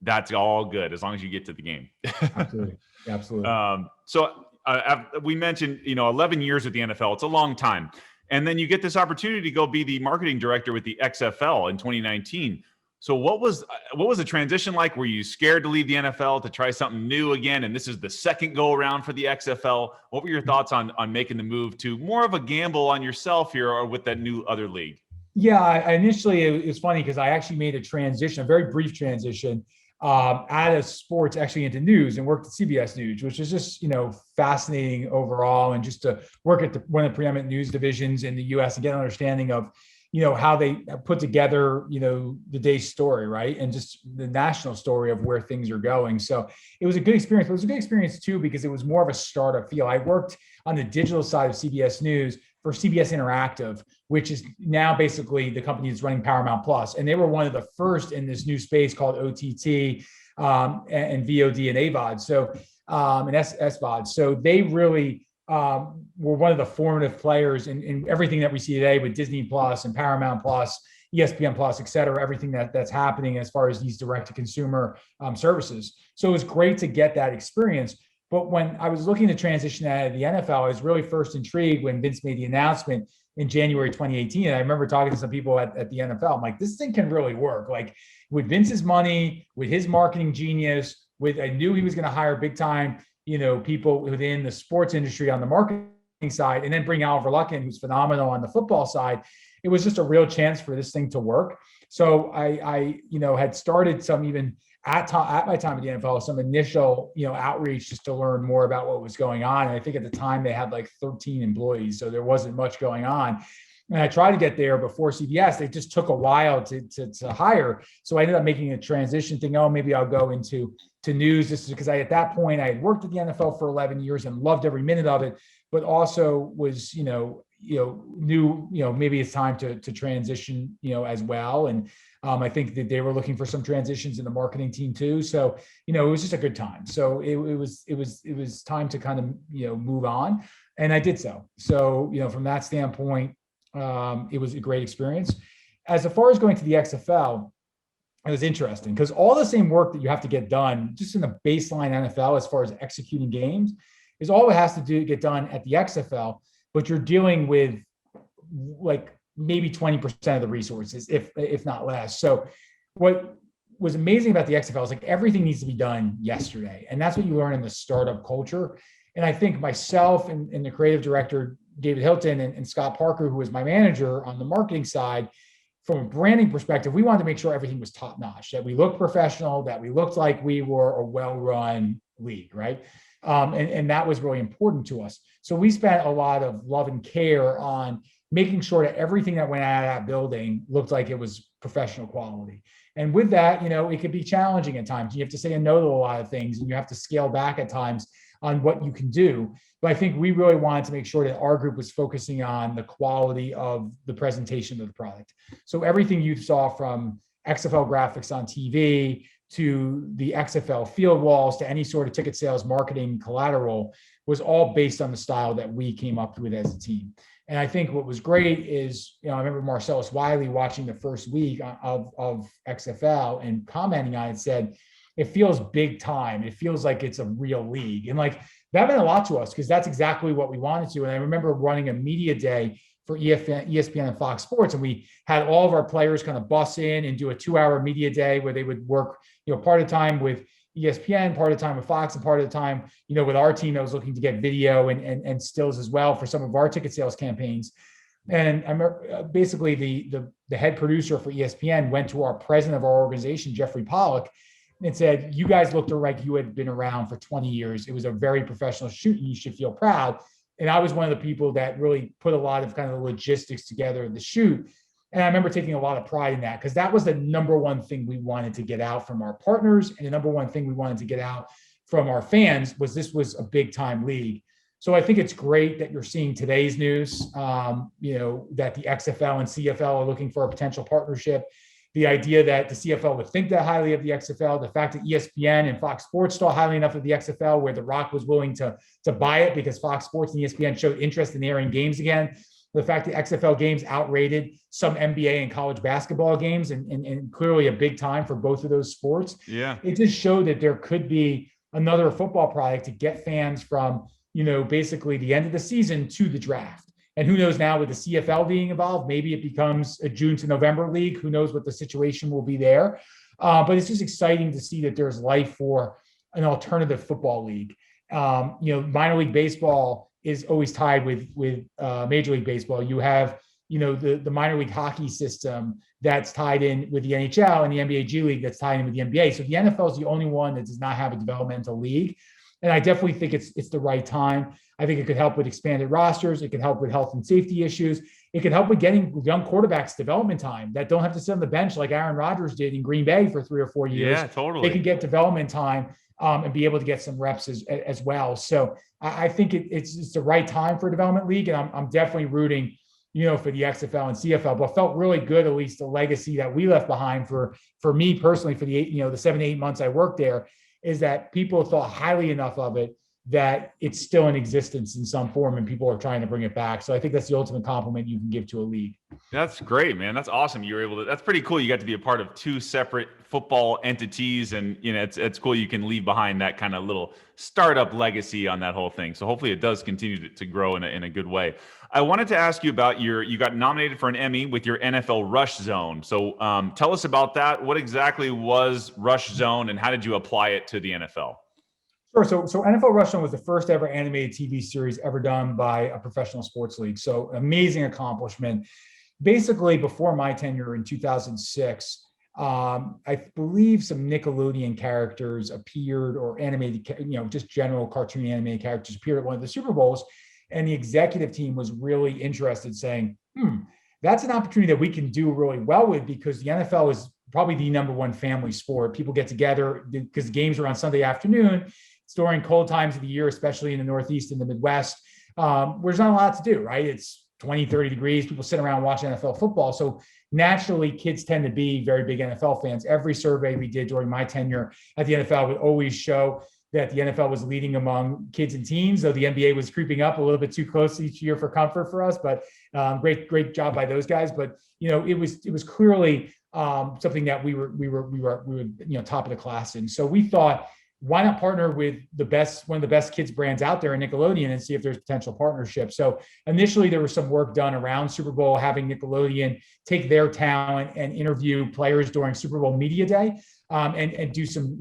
that's all good as long as you get to the game. Absolutely. Absolutely. So we mentioned, 11 years with the NFL. It's a long time. And then you get this opportunity to go be the marketing director with the XFL in 2019. So what was the transition like? Were you scared to leave the NFL to try something new again? And this is the second go around for the XFL. What were your thoughts on making the move to more of a gamble on yourself here or with that new other league? Yeah, initially it was funny because I actually made a transition, a very brief transition out of sports actually into news, and worked at CBS News, which is just, fascinating overall. And just to work at one of the preeminent news divisions in the US and get an understanding of, how they put together, the day's story, right? And just the national story of where things are going. So it was a good experience. But it was a good experience too, because it was more of a startup feel. I worked on the digital side of CBS News for CBS Interactive, which is now basically the company that's running Paramount Plus. And they were one of the first in this new space called OTT and VOD and AVOD. So, and SVOD. So they really, were one of the formative players in everything that we see today with Disney Plus and Paramount Plus, ESPN Plus, et cetera, everything that's happening as far as these direct to consumer services. So it was great to get that experience. But when I was looking to transition out of the NFL, I was really first intrigued when Vince made the announcement in January 2018. And I remember talking to some people at the NFL. I'm like, this thing can really work. Like with Vince's money, with his marketing genius, I knew he was going to hire big time, people within the sports industry on the marketing side, and then bring Oliver Luckett, who's phenomenal on the football side. It was just a real chance for this thing to work. So I had started some, even at my time at the NFL, some initial, outreach just to learn more about what was going on. And I think at the time they had like 13 employees, so there wasn't much going on. And I tried to get there before CBS. It just took a while to hire. So I ended up making a transition thing. Oh, maybe I'll go into news. This is because at that point I had worked at the NFL for 11 years and loved every minute of it, but also was, knew, maybe it's time to transition, as well. And I think that they were looking for some transitions in the marketing team too. So, it was just a good time. So it was time to kind of, move on. And I did so. So, from that standpoint, it was a great experience. As far as going to the XFL, it was interesting because all the same work that you have to get done just in the baseline NFL as far as executing games is all it has to get done at the XFL, but you're dealing with like maybe 20% of the resources, if not less. So what was amazing about the XFL is like everything needs to be done yesterday. And that's what you learn in the startup culture. And I think myself and the creative director, David Hilton, and Scott Parker, who was my manager on the marketing side, from a branding perspective, we wanted to make sure everything was top notch, that we looked professional, that we looked like we were a well-run league, right? And that was really important to us. So we spent a lot of love and care on making sure that everything that went out of that building looked like it was professional quality. And with that, it could be challenging at times. You have to say no to a lot of things, and you have to scale back at times on what you can do. But I think we really wanted to make sure that our group was focusing on the quality of the presentation of the product. So everything you saw from XFL graphics on TV to the XFL field walls to any sort of ticket sales, marketing, collateral was all based on the style that we came up with as a team. And I think what was great is, I remember Marcellus Wiley watching the first week of XFL and commenting on it, said, it feels big time. It feels like it's a real league. And like that meant a lot to us because that's exactly what we wanted to. And I remember running a media day for ESPN and Fox Sports, and we had all of our players kind of bus in and do a 2-hour media day where they would work, part of the time with ESPN, part of the time with Fox, and part of the time, with our team that was looking to get video and stills as well for some of our ticket sales campaigns. And I remember basically the head producer for ESPN went to our president of our organization, Jeffrey Pollock, and said, you guys looked like you had been around for 20 years. It was a very professional shoot, and you should feel proud. And I was one of the people that really put a lot of kind of logistics together in the shoot. And I remember taking a lot of pride in that because that was the number one thing we wanted to get out from our partners. And the number one thing we wanted to get out from our fans was this was a big time league. So I think it's great that you're seeing today's news, that the XFL and CFL are looking for a potential partnership. The idea that the CFL would think that highly of the XFL, the fact that ESPN and Fox Sports thought highly enough of the XFL, where The Rock was willing to buy it because Fox Sports and ESPN showed interest in airing games again. The fact that XFL games outrated some NBA and college basketball games and clearly a big time for both of those sports. Yeah. It just showed that there could be another football product to get fans from, basically the end of the season to the draft. And who knows now with the CFL being involved, maybe it becomes a June to November league. Who knows what the situation will be there. But it's just exciting to see that there's life for an alternative football league. Minor league baseball is always tied with Major League Baseball. You have, the minor league hockey system that's tied in with the NHL and the NBA G League that's tied in with the NBA. So the NFL is the only one that does not have a developmental league. And I definitely think it's the right time. I think it could help with expanded rosters. It could help with health and safety issues. It could help with getting young quarterbacks development time that don't have to sit on the bench like Aaron Rodgers did in Green Bay for 3 or 4 years. Yeah, totally. They can get development time and be able to get some reps as well. So I think it's the right time for a development league. And I'm definitely rooting, for the XFL and CFL, but felt really good, at least the legacy that we left behind for me personally, for the 7 to 8 months I worked there, is that people thought highly enough of it that it's still in existence in some form and people are trying to bring it back. So I think that's the ultimate compliment you can give to a league. That's great, man. That's awesome. You were able to, that's pretty cool. You got to be a part of 2 separate football entities, and it's cool. You can leave behind that kind of little startup legacy on that whole thing. So hopefully it does continue to grow in a good way. I wanted to ask you about you got nominated for an Emmy with your NFL Rush Zone. So tell us about that. What exactly was Rush Zone and how did you apply it to the NFL? Sure. So NFL Rush Zone was the first ever animated TV series ever done by a professional sports league. So amazing accomplishment. Basically, before my tenure in 2006, I believe some Nickelodeon characters appeared, or animated, just general cartoon animated characters appeared at one of the Super Bowls. And the executive team was really interested, saying, that's an opportunity that we can do really well with, because the NFL is probably the number one family sport. People get together because the games are on Sunday afternoon. It's during cold times of the year, especially in the Northeast and the Midwest, where there's not a lot to do, right? It's 20, 30 degrees. People sit around watching NFL football. So naturally, kids tend to be very big NFL fans. Every survey we did during my tenure at the NFL would always show that the NFL was leading among kids and teens, though the NBA was creeping up a little bit too close each year for comfort for us. But great job by those guys. But it was clearly something that we were top of the class in. So we thought, why not partner with one of the best kids brands out there in Nickelodeon and see if there's potential partnership. So initially there was some work done around Super Bowl, having Nickelodeon take their talent and interview players during Super Bowl media day, and do some,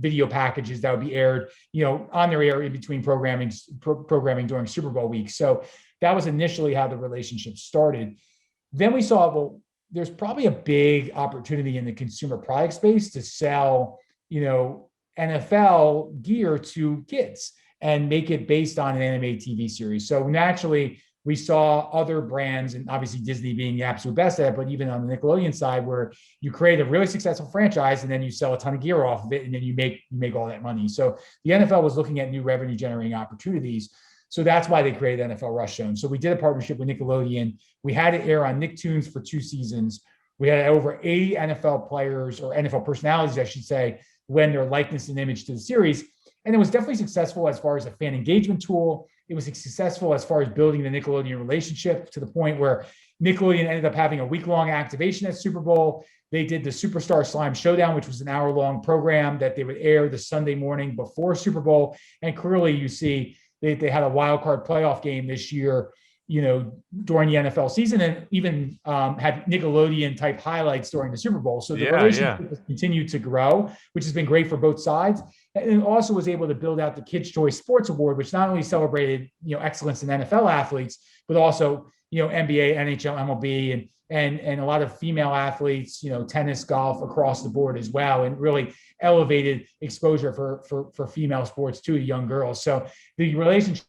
video packages that would be aired, on their air in between programming during Super Bowl week. So that was initially how the relationship started. Then we saw, well, there's probably a big opportunity in the consumer product space to sell, NFL gear to kids and make it based on an animated TV series. So naturally, we saw other brands, and obviously Disney being the absolute best at it, but even on the Nickelodeon side, where you create a really successful franchise and then you sell a ton of gear off of it, and then you make all that money. So the NFL was looking at new revenue generating opportunities. So that's why they created NFL Rush Zone. So we did a partnership with Nickelodeon. We had it air on Nicktoons for 2 seasons. We had over 80 NFL players, or NFL personalities, I should say, lend their likeness and image to the series. And it was definitely successful as far as a fan engagement tool. It was successful as far as building the Nickelodeon relationship, to the point where Nickelodeon ended up having a week-long activation at Super Bowl. They did the Superstar Slime Showdown, which was an hour-long program that they would air the Sunday morning before Super Bowl. And clearly you see they had a wild card playoff game this year, during the NFL season, and even had Nickelodeon type highlights during the Super Bowl. So the relationship has continued to grow, which has been great for both sides. And also was able to build out the Kids' Choice Sports Award, which not only celebrated, excellence in NFL athletes, but also, NBA, NHL, MLB, and a lot of female athletes, tennis, golf, across the board as well, and really elevated exposure for female sports to young girls. So the relationship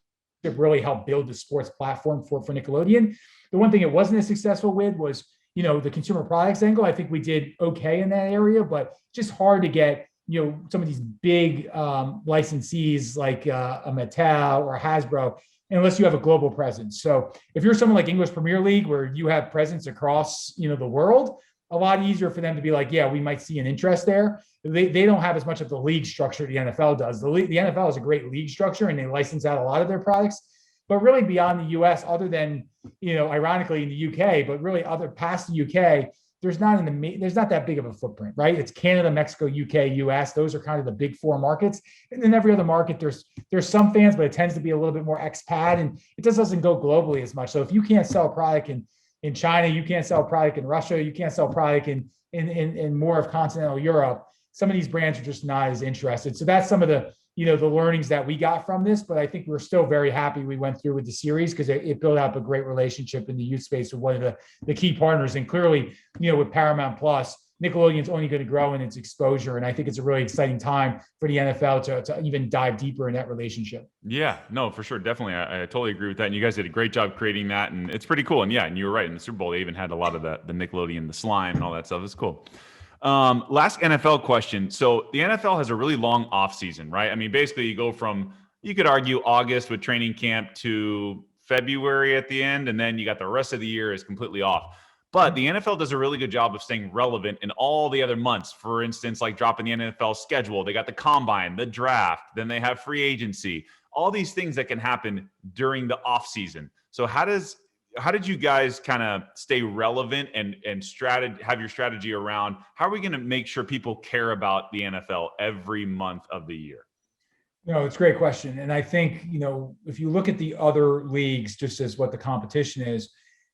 really helped build the sports platform for Nickelodeon. The one thing it wasn't as successful with was, the consumer products angle. I think we did okay in that area, but just hard to get, some of these big licensees like a Mattel or a Hasbro, unless you have a global presence. So if you're someone like English Premier League, where you have presence across, the world, a lot easier for them to be like, yeah, we might see an interest there. They don't have as much of the league structure the NFL does. The NFL is a great league structure, and they license out a lot of their products. But really beyond the US, other than, ironically in the UK, but really past the UK, there's not that big of a footprint, right? It's Canada, Mexico, UK, US. Those are kind of the big 4 markets. And then every other market, there's some fans, but it tends to be a little bit more expat, and it just doesn't go globally as much. So if you can't sell a product in China, you can't sell a product in Russia, you can't sell a product in more of continental Europe, some of these brands are just not as interested. So that's some of the, the learnings that we got from this. But I think we're still very happy we went through with the series, because it built up a great relationship in the youth space with one of the key partners. And clearly, with Paramount Plus, Nickelodeon's only going to grow in its exposure. And I think it's a really exciting time for the NFL to even dive deeper in that relationship. Yeah, no, for sure. Definitely. I totally agree with that. And you guys did a great job creating that. And it's pretty cool. And yeah, and you were right. In the Super Bowl, they even had a lot of the Nickelodeon, the slime and all that stuff. It's cool. Last NFL question. So the NFL has a really long offseason, right? I mean, basically you go from, you could argue August with training camp to February at the end, and then you got the rest of the year is completely off. But the NFL does a really good job of staying relevant in all the other months. For instance, like dropping the NFL schedule. They got the combine, the draft, then they have free agency, all these things that can happen during the offseason. So how did you guys kind of stay relevant and have your strategy around how are we going to make sure people care about the NFL every month of the year? No, it's a great question. And I think, if you look at the other leagues, just as what the competition is,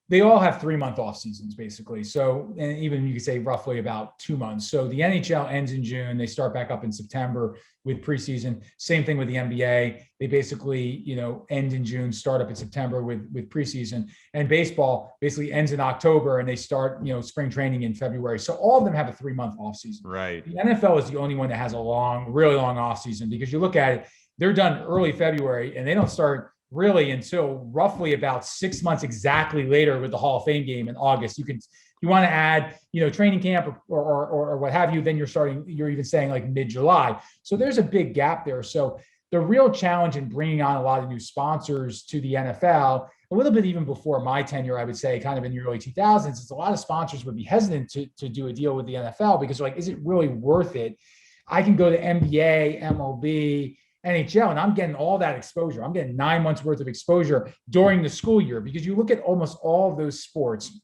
they all have 3-month off seasons basically. So, and even you could say roughly about 2 months. So the NHL ends in June. They start back up in September with preseason. Same thing with the NBA. They basically, end in June, start up in September with preseason. And baseball basically ends in October, and they start, spring training in February. So all of them have a 3-month off season. Right. The NFL is the only one that has a really long off season, because you look at it, they're done early February, and they don't start really until roughly about 6 months exactly later with the Hall of Fame game in August. You want to add, training camp or what have you, then you're even saying like mid-July. So there's a big gap there. So the real challenge in bringing on a lot of new sponsors to the NFL, a little bit even before my tenure, I would say kind of in the early 2000s, is a lot of sponsors would be hesitant to do a deal with the NFL, because like, is it really worth it? I can go to NBA, MLB, NHL, and I'm getting all that exposure. I'm getting 9 months worth of exposure during the school year, because you look at almost all of those sports.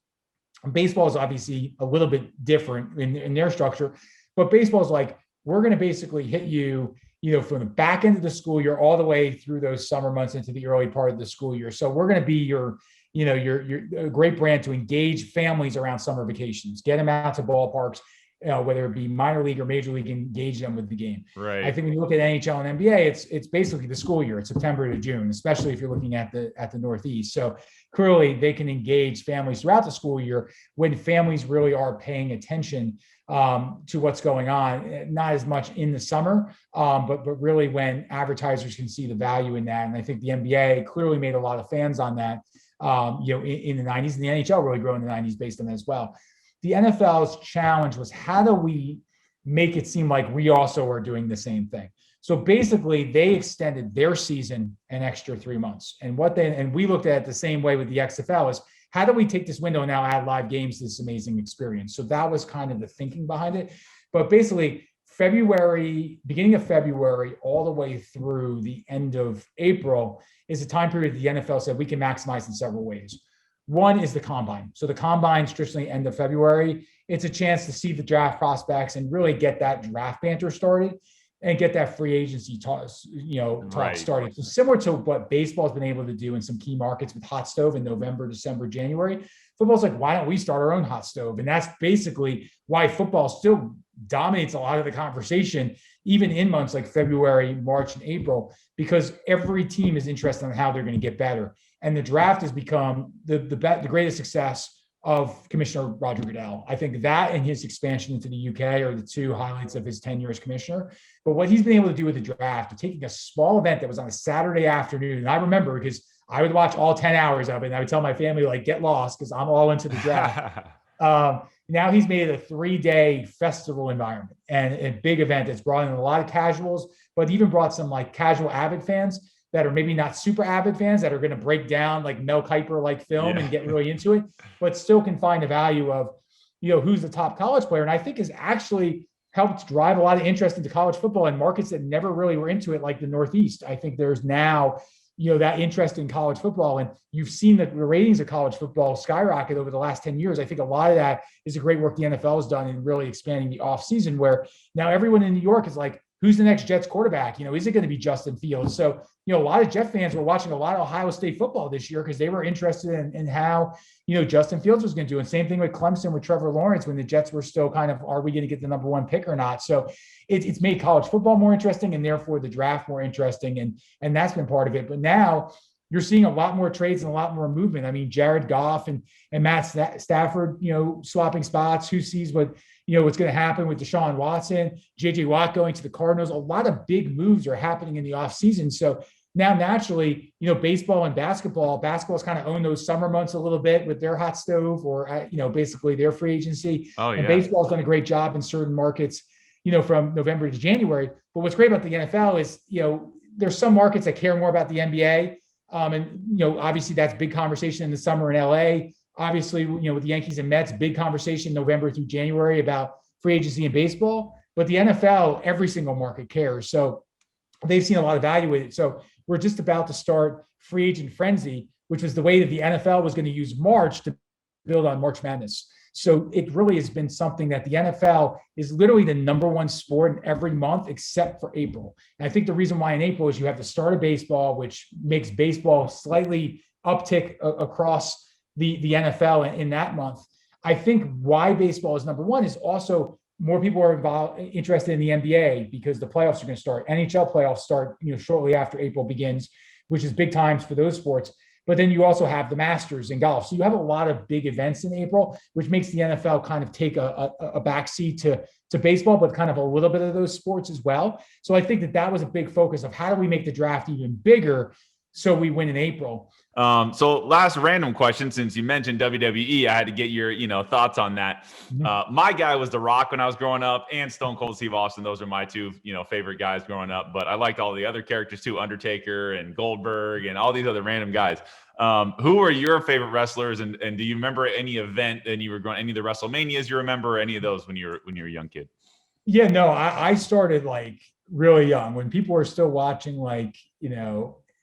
Baseball is obviously a little bit different in their structure, but baseball is like, we're going to basically hit you, from the back end of the school year all the way through those summer months into the early part of the school year. So we're going to be your a great brand to engage families around summer vacations, get them out to ballparks, whether it be minor league or major league, engage them with the game. Right. I think when you look at NHL and NBA, it's basically the school year. It's September to June, especially if you're looking at the Northeast. So clearly they can engage families throughout the school year when families really are paying attention to what's going on, not as much in the summer, but really when advertisers can see the value in that. And I think the NBA clearly made a lot of fans on that. in the 90s, and the NHL really grew in the 90s based on that as well. The NFL's challenge was, how do we make it seem like we also are doing the same thing? So basically, they extended their season an extra 3 months. And we looked at it the same way with the XFL is, how do we take this window and now add live games to this amazing experience? So that was kind of the thinking behind it. But basically, beginning of February, all the way through the end of April is a time period the NFL said we can maximize in several ways. One is the combine. So the combine's traditionally end of February. It's a chance to see the draft prospects and really get that draft banter started and get that free agency talk started. So similar to what baseball's been able to do in some key markets with hot stove in November, December, January, football's like, why don't we start our own hot stove? And that's basically why football still dominates a lot of the conversation, even in months like February, March, and April, because every team is interested in how they're going to get better. And the draft has become the greatest success of Commissioner Roger Goodell. I think that and his expansion into the UK are the two highlights of his tenure as commissioner. But what he's been able to do with the draft, taking a small event that was on a Saturday afternoon, and I remember because I would watch all 10 hours of it, and I would tell my family, like, get lost because I'm all into the draft. Now he's made it a 3-day festival environment and a big event that's brought in a lot of casuals, but even brought some like casual avid fans that are maybe not super avid fans that are going to break down like Mel Kiper like film and get really into it, but still can find the value of, who's the top college player. And I think has actually helped drive a lot of interest into college football in markets that never really were into it, like the Northeast. I think there's now, that interest in college football, and you've seen the ratings of college football skyrocket over the last 10 years. I think a lot of that is the great work the NFL has done in really expanding the offseason, where now everyone in New York is like, who's the next Jets quarterback? Is it going to be Justin Fields? So, a lot of Jet fans were watching a lot of Ohio State football this year because they were interested in how, Justin Fields was going to do. And same thing with Clemson with Trevor Lawrence when the Jets were still kind of, are we going to get the number one pick or not? So it's made college football more interesting and therefore the draft more interesting. And that's been part of it. But now you're seeing a lot more trades and a lot more movement. I mean, Jared Goff and Matt Stafford, swapping spots. Who sees what's going to happen with Deshaun Watson, JJ Watt going to the Cardinals. A lot of big moves are happening in the offseason. So now naturally, baseball and basketball's kind of own those summer months a little bit with their hot stove or, basically their free agency. Oh, yeah. And baseball's done a great job in certain markets, from November to January. But what's great about the NFL is, there's some markets that care more about the NBA. And, obviously that's big conversation in the summer in LA. Obviously, with the Yankees and Mets, big conversation November through January about free agency in baseball. But the NFL, every single market cares. So they've seen a lot of value with it. So we're just about to start free agent frenzy, which was the way that the NFL was going to use March to build on March Madness. So it really has been something that the NFL is literally the number one sport in every month except for April. And I think the reason why in April is you have the start of baseball, which makes baseball slightly uptick across the NFL in that month. I think why baseball is number one is also more people are interested in the NBA because the playoffs are going to start. NHL playoffs start, shortly after April begins, which is big times for those sports. But then you also have the Masters in golf. So you have a lot of big events in April, which makes the NFL kind of take a backseat to baseball, but kind of a little bit of those sports as well. So I think that was a big focus of how do we make the draft even bigger so we win in April. So last random question, since you mentioned WWE, I had to get your, thoughts on that. My guy was The Rock when I was growing up, and Stone Cold Steve Austin. Those are my two, favorite guys growing up, but I liked all the other characters too, Undertaker and Goldberg and all these other random guys. Who are your favorite wrestlers? And do you remember any event and you were going, any of the WrestleManias you remember, or any of those when you were a young kid? Yeah, no, I started like really young when people were still watching like,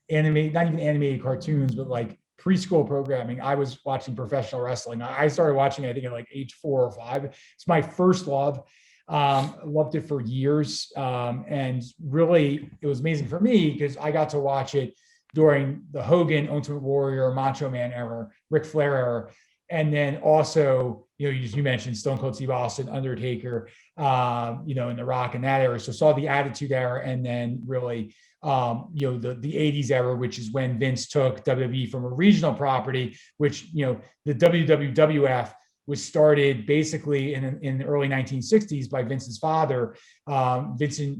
anime, not even animated cartoons, but like preschool programming. I was watching professional wrestling. I started watching, I think at like age 4 or 5. It's my first love. Loved it for years. And really it was amazing for me because I got to watch it during the Hogan, Ultimate Warrior, Macho Man era, Ric Flair era. And then also, you mentioned Stone Cold Steve Austin, Undertaker, and The Rock in that era. So saw the Attitude Era, and then really, the 80s era, which is when Vince took WWE from a regional property, which, the WWF was started basically in the early 1960s by Vince's father, Vincent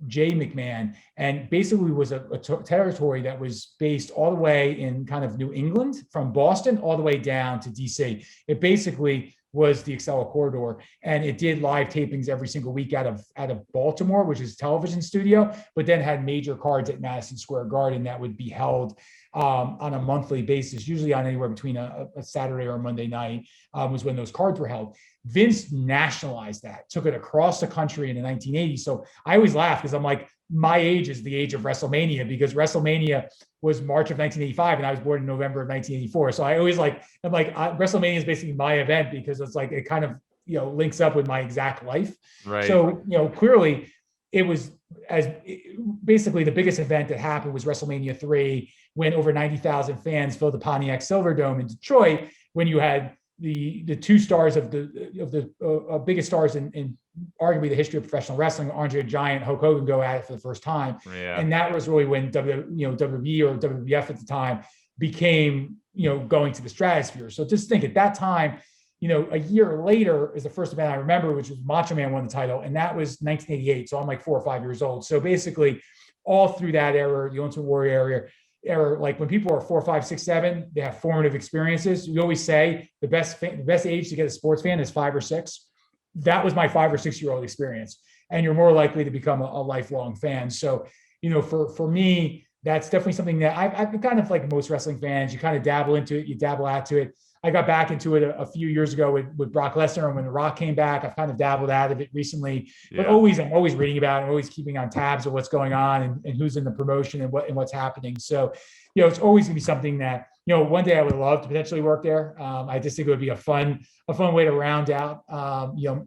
McMahon, and basically was a territory that was based all the way in kind of New England, from Boston all the way down to DC. It basically was the Excel corridor, and it did live tapings every single week out of Baltimore, which is a television studio, but then had major cards at Madison Square Garden that would be held on a monthly basis, usually on anywhere between a Saturday or a Monday night, was when those cards were held. Vince nationalized that, took it across the country in the 1980s. So I always laugh because I'm like, my age is the age of WrestleMania, because WrestleMania was March of 1985 and I was born in November of 1984. So I always WrestleMania is basically my event, because it's like, it kind of, links up with my exact life. Right. So, clearly it was basically the biggest event that happened was WrestleMania 3, when over 90,000 fans filled the Pontiac Silverdome in Detroit, when you had the two stars of the biggest stars in arguably the history of professional wrestling, Andre the Giant, Hulk Hogan, go at it for the first time. Yeah. And that was really when WWE or WWF at the time became, going to the stratosphere. So just think, at that time, a year later is the first event I remember, which was Macho Man won the title, and that was 1988. So I'm like 4 or 5 years old. So basically, all through that era, the Ultimate Warrior era, like when people are 4, 5, 6, 7, they have formative experiences. We always say the best age to get a sports fan is 5 or 6. That was my 5 or 6 year old experience, and you're more likely to become a lifelong fan. So, for me, that's definitely something that I've kind of, like most wrestling fans, you kind of dabble into it, you dabble out to it. I got back into it a few years ago with Brock Lesnar, and when The Rock came back, I've kind of dabbled out of it recently. But I'm always reading about it, always keeping on tabs of what's going on and who's in the promotion and what's happening. So, it's always going to be something that, one day I would love to potentially work there. I just think it would be a fun way to round out,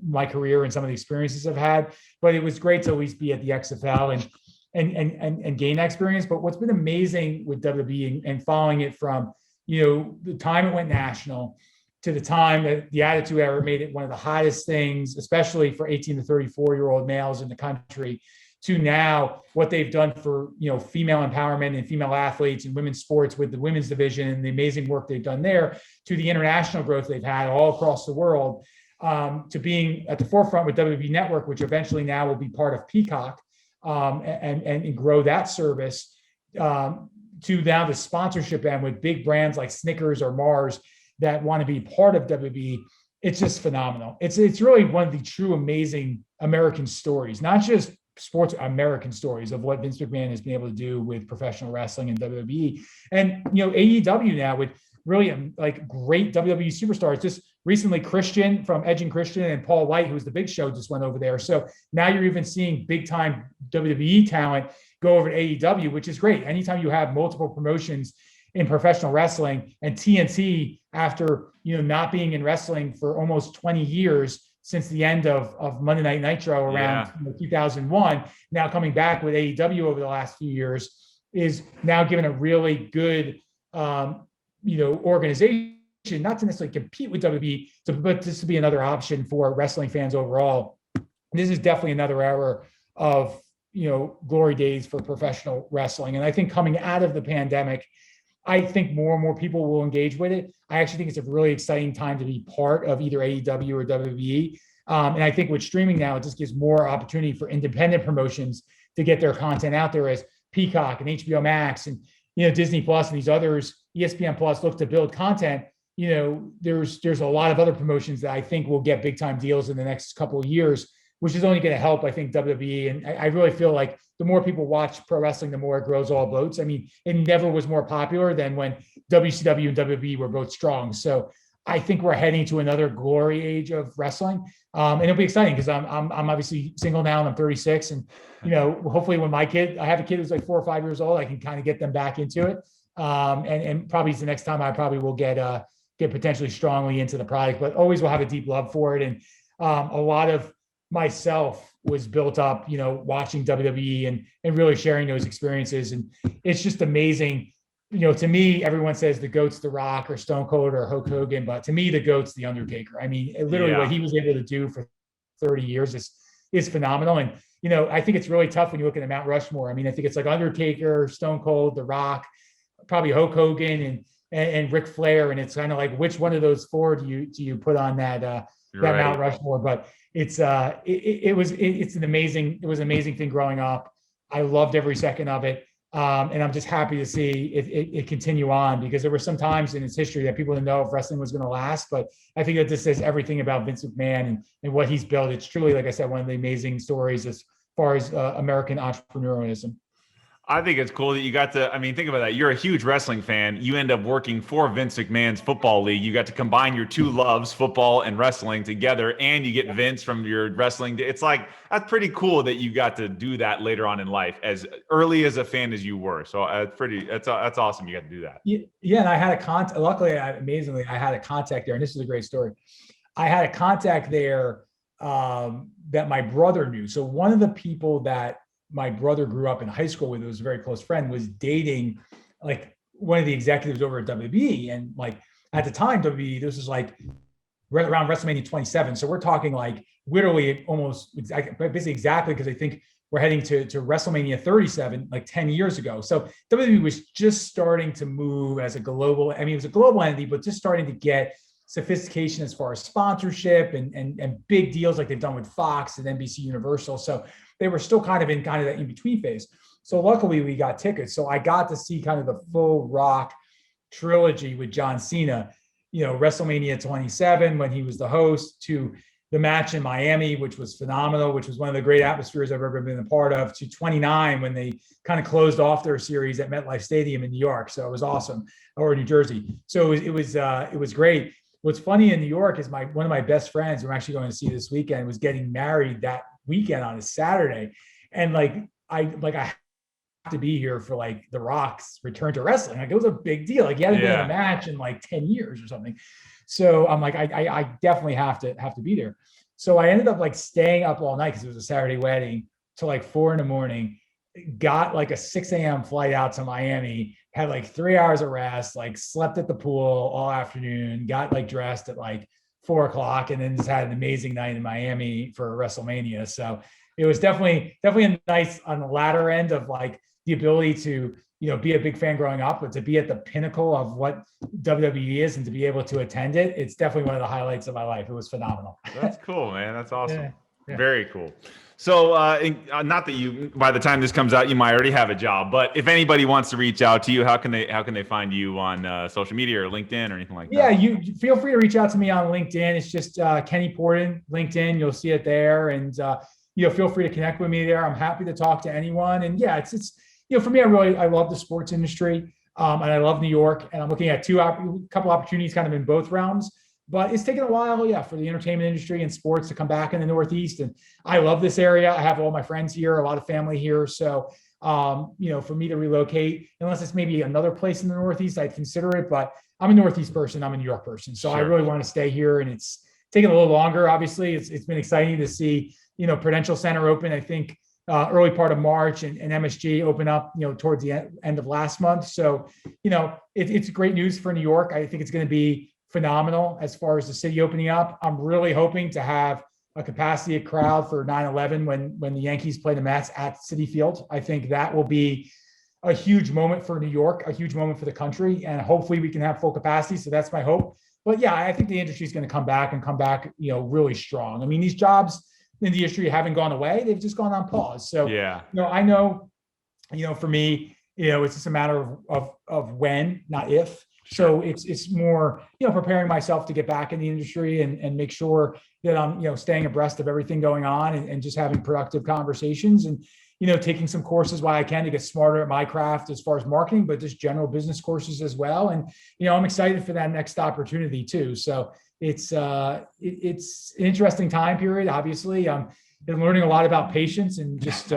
my career and some of the experiences I've had. But it was great to at least be at the XFL and gain that experience. But what's been amazing with WWE and following it from, the time it went national to the time that the Attitude Era made it one of the hottest things, especially for 18 to 34-year-old males in the country, to now what they've done for, female empowerment and female athletes and women's sports with the women's division and the amazing work they've done there, to the international growth they've had all across the world, to being at the forefront with WWE Network, which eventually now will be part of Peacock, and grow that service, to now the sponsorship end with big brands like Snickers or Mars that want to be part of WWE. It's just phenomenal. It's really one of the true amazing American stories, not just sports American stories, of what Vince McMahon has been able to do with professional wrestling and WWE. And, AEW now with really like great WWE superstars. Just recently, Christian from Edge and Christian and Paul White, who's the Big Show, just went over there. So now you're even seeing big time WWE talent go over to AEW, which is great. Anytime you have multiple promotions in professional wrestling, and TNT, after not being in wrestling for almost 20 years since the end of Monday Night Nitro around 2001, now coming back with AEW over the last few years, is now given a really good organization, not to necessarily compete with WWE, but just to be another option for wrestling fans overall. This is definitely another era of glory days for professional wrestling. And I think coming out of the pandemic, I think more and more people will engage with it. I actually think it's a really exciting time to be part of either AEW or WWE. And I think with streaming now, it just gives more opportunity for independent promotions to get their content out there, as Peacock and HBO Max and Disney Plus and these others, ESPN Plus, look to build content. There's a lot of other promotions that I think will get big time deals in the next couple of years, which is only going to help, I think, WWE. And I really feel like the more people watch pro wrestling, the more it grows all boats. I mean, it never was more popular than when WCW and WWE were both strong. So I think we're heading to another glory age of wrestling. And it'll be exciting because I'm obviously single now and I'm 36. And, hopefully when I have a kid who's like 4 or 5 years old, I can kind of get them back into it. And probably the next time I probably will get potentially strongly into the product, but always will have a deep love for it. And a lot of myself was built up, watching WWE and really sharing those experiences. And it's just amazing. To me, everyone says the GOAT's The Rock or Stone Cold or Hulk Hogan, but to me, the GOAT's The Undertaker. I mean, literally what he was able to do for 30 years is phenomenal. And, I think it's really tough when you look at the Mount Rushmore. I mean, I think it's like Undertaker, Stone Cold, The Rock, probably Hulk Hogan and Ric Flair. And it's kind of like, which one of those four do you put on that Mount Rushmore? But it's it was an amazing thing growing up. I loved every second of it. And I'm just happy to see it continue on, because there were some times in its history that people didn't know if wrestling was going to last. But I think that this says everything about Vince McMahon and what he's built. It's truly, like I said, one of the amazing stories as far as American entrepreneurialism. I think it's cool that you got to, I mean, think about that. You're a huge wrestling fan. You end up working for Vince McMahon's football league. You got to combine your two loves, football and wrestling, together, and you get Vince from your wrestling. It's like, that's pretty cool that you got to do that later on in life, as early as a fan as you were. So that's awesome. You got to do that. Yeah. And I had a contact, luckily, amazingly, I had a contact there. And this is a great story. I had a contact there that my brother knew. So one of the people that my brother grew up in high school with, who was a very close friend, was dating like one of the executives over at WWE. And like at the time, WWE, this was like right around WrestleMania 27. So we're talking like literally almost basically exactly, because I think we're heading to WrestleMania 37, like 10 years ago. So WWE was just starting to move as a global, I mean, it was a global entity, but just starting to get sophistication as far as sponsorship and big deals like they've done with Fox and NBC Universal. So they were still kind of that in-between phase. So luckily we got tickets. So I got to see kind of the full Rock trilogy with John Cena, WrestleMania 27 when he was the host, to the match in Miami, which was phenomenal, which was one of the great atmospheres I've ever been a part of, to 29 when they kind of closed off their series at MetLife Stadium in New York. So it was awesome, or New Jersey. So it was great. What's funny in New York is one of my best friends, who I'm actually going to see this weekend, was getting married that weekend on a Saturday. And I have to be here for like The Rock's return to wrestling. Like, it was a big deal. Like, he hadn't been in a match in like 10 years or something. So I'm like, I definitely have to be there. So I ended up like staying up all night, because it was a Saturday wedding, till like 4 a.m, got like a 6 a.m. flight out to Miami, had like 3 hours of rest, like slept at the pool all afternoon, got like dressed at like 4 o'clock, and then just had an amazing night in Miami for WrestleMania. So it was definitely a nice, on the latter end of like the ability to, be a big fan growing up, but to be at the pinnacle of what WWE is and to be able to attend it, it's definitely one of the highlights of my life. It was phenomenal. That's cool, man. That's awesome. Yeah. Very cool. So not that by the time this comes out, you might already have a job, but if anybody wants to reach out to you, how can they find you on social media or LinkedIn or anything like that? Yeah, you feel free to reach out to me on LinkedIn. It's just Kenny Pordon, LinkedIn. You'll see it there. And, feel free to connect with me there. I'm happy to talk to anyone. And yeah, it's for me, I love the sports industry, and I love New York, and I'm looking at couple opportunities kind of in both realms. But it's taken a while, for the entertainment industry and sports to come back in the Northeast. And I love this area. I have all my friends here, a lot of family here. So, for me to relocate, unless it's maybe another place in the Northeast, I'd consider it. But I'm a Northeast person. I'm a New York person. So sure. I really want to stay here. And it's taken a little longer. Obviously, it's been exciting to see, Prudential Center open, I think, early part of March, and MSG open up, towards the end of last month. So, it's great news for New York. I think it's going to be phenomenal as far as the city opening up. I'm really hoping to have a capacity crowd for 9/11 when the Yankees play the Mets at Citi Field. I think that will be a huge moment for New York, a huge moment for the country, and hopefully we can have full capacity. So that's my hope. But yeah, I think the industry is going to come back really strong. I mean, these jobs in the industry haven't gone away; they've just gone on pause. So yeah, I know, for me, it's just a matter of when, not if. So it's more, preparing myself to get back in the industry and make sure that I'm, staying abreast of everything going on and just having productive conversations and, taking some courses while I can to get smarter at my craft as far as marketing, but just general business courses as well. And, I'm excited for that next opportunity too. So it's an interesting time period. Obviously, I'm learning a lot about patience and just,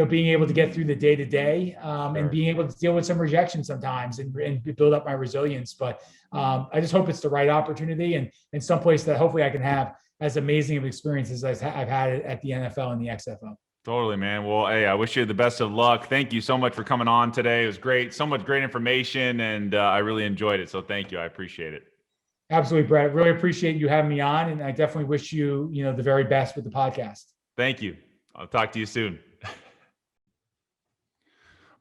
being able to get through the day to day and being able to deal with some rejection sometimes and build up my resilience. But I just hope it's the right opportunity and someplace that hopefully I can have as amazing of experiences as I've had at the NFL and the XFL. Totally, man. Well, hey, I wish you the best of luck. Thank you so much for coming on today. It was great. So much great information, and I really enjoyed it. So thank you. I appreciate it. Absolutely, Brett. Really appreciate you having me on, and I definitely wish you, the very best with the podcast. Thank you. I'll talk to you soon.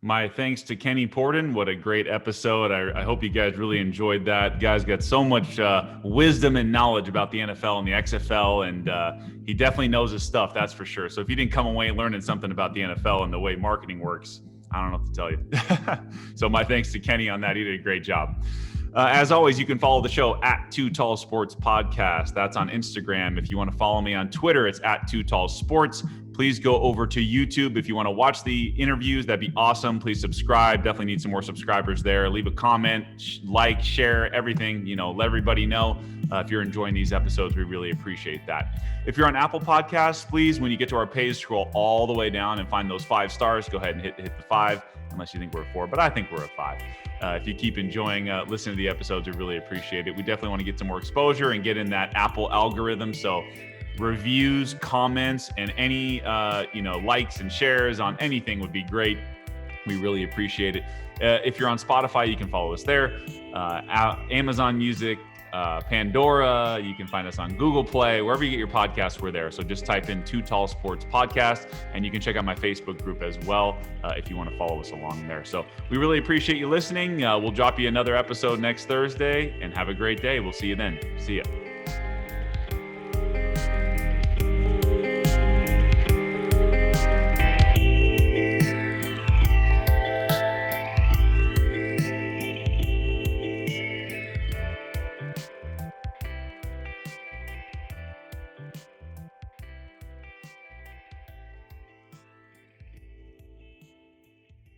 My thanks to Kenny Pordon. What a great episode. I hope you guys really enjoyed that. You guys got so much wisdom and knowledge about the NFL and the XFL, and he definitely knows his stuff, that's for sure. So if you didn't come away learning something about the NFL and the way marketing works, I don't know what to tell you. So my thanks to Kenny on that. He did a great job. As always, you can follow the show at Too Tall Sports Podcast. That's on Instagram. If you want to follow me on Twitter, it's at Too Tall Sports. Please go over to YouTube. If you want to watch the interviews, that'd be awesome. Please subscribe. Definitely need some more subscribers there. Leave a comment, like, share, everything. Let everybody know if you're enjoying these episodes. We really appreciate that. If you're on Apple Podcasts, please, when you get to our page, scroll all the way down and find those 5 stars. Go ahead and hit the 5, unless you think we're a 4, but I think we're a 5. If you keep enjoying listening to the episodes, we really appreciate it. We definitely want to get some more exposure and get in that Apple algorithm. So reviews, comments, and any likes and shares on anything would be great. We really appreciate it. If you're on Spotify, you can follow us there. Amazon Music, Pandora, you can find us on Google Play, wherever you get your podcasts, we're there. So just type in Too Tall Sports Podcast, and you can check out my Facebook group as well if you want to follow us along there. So we really appreciate you listening. We'll drop you another episode next Thursday, and have a great day. We'll see you then. See ya.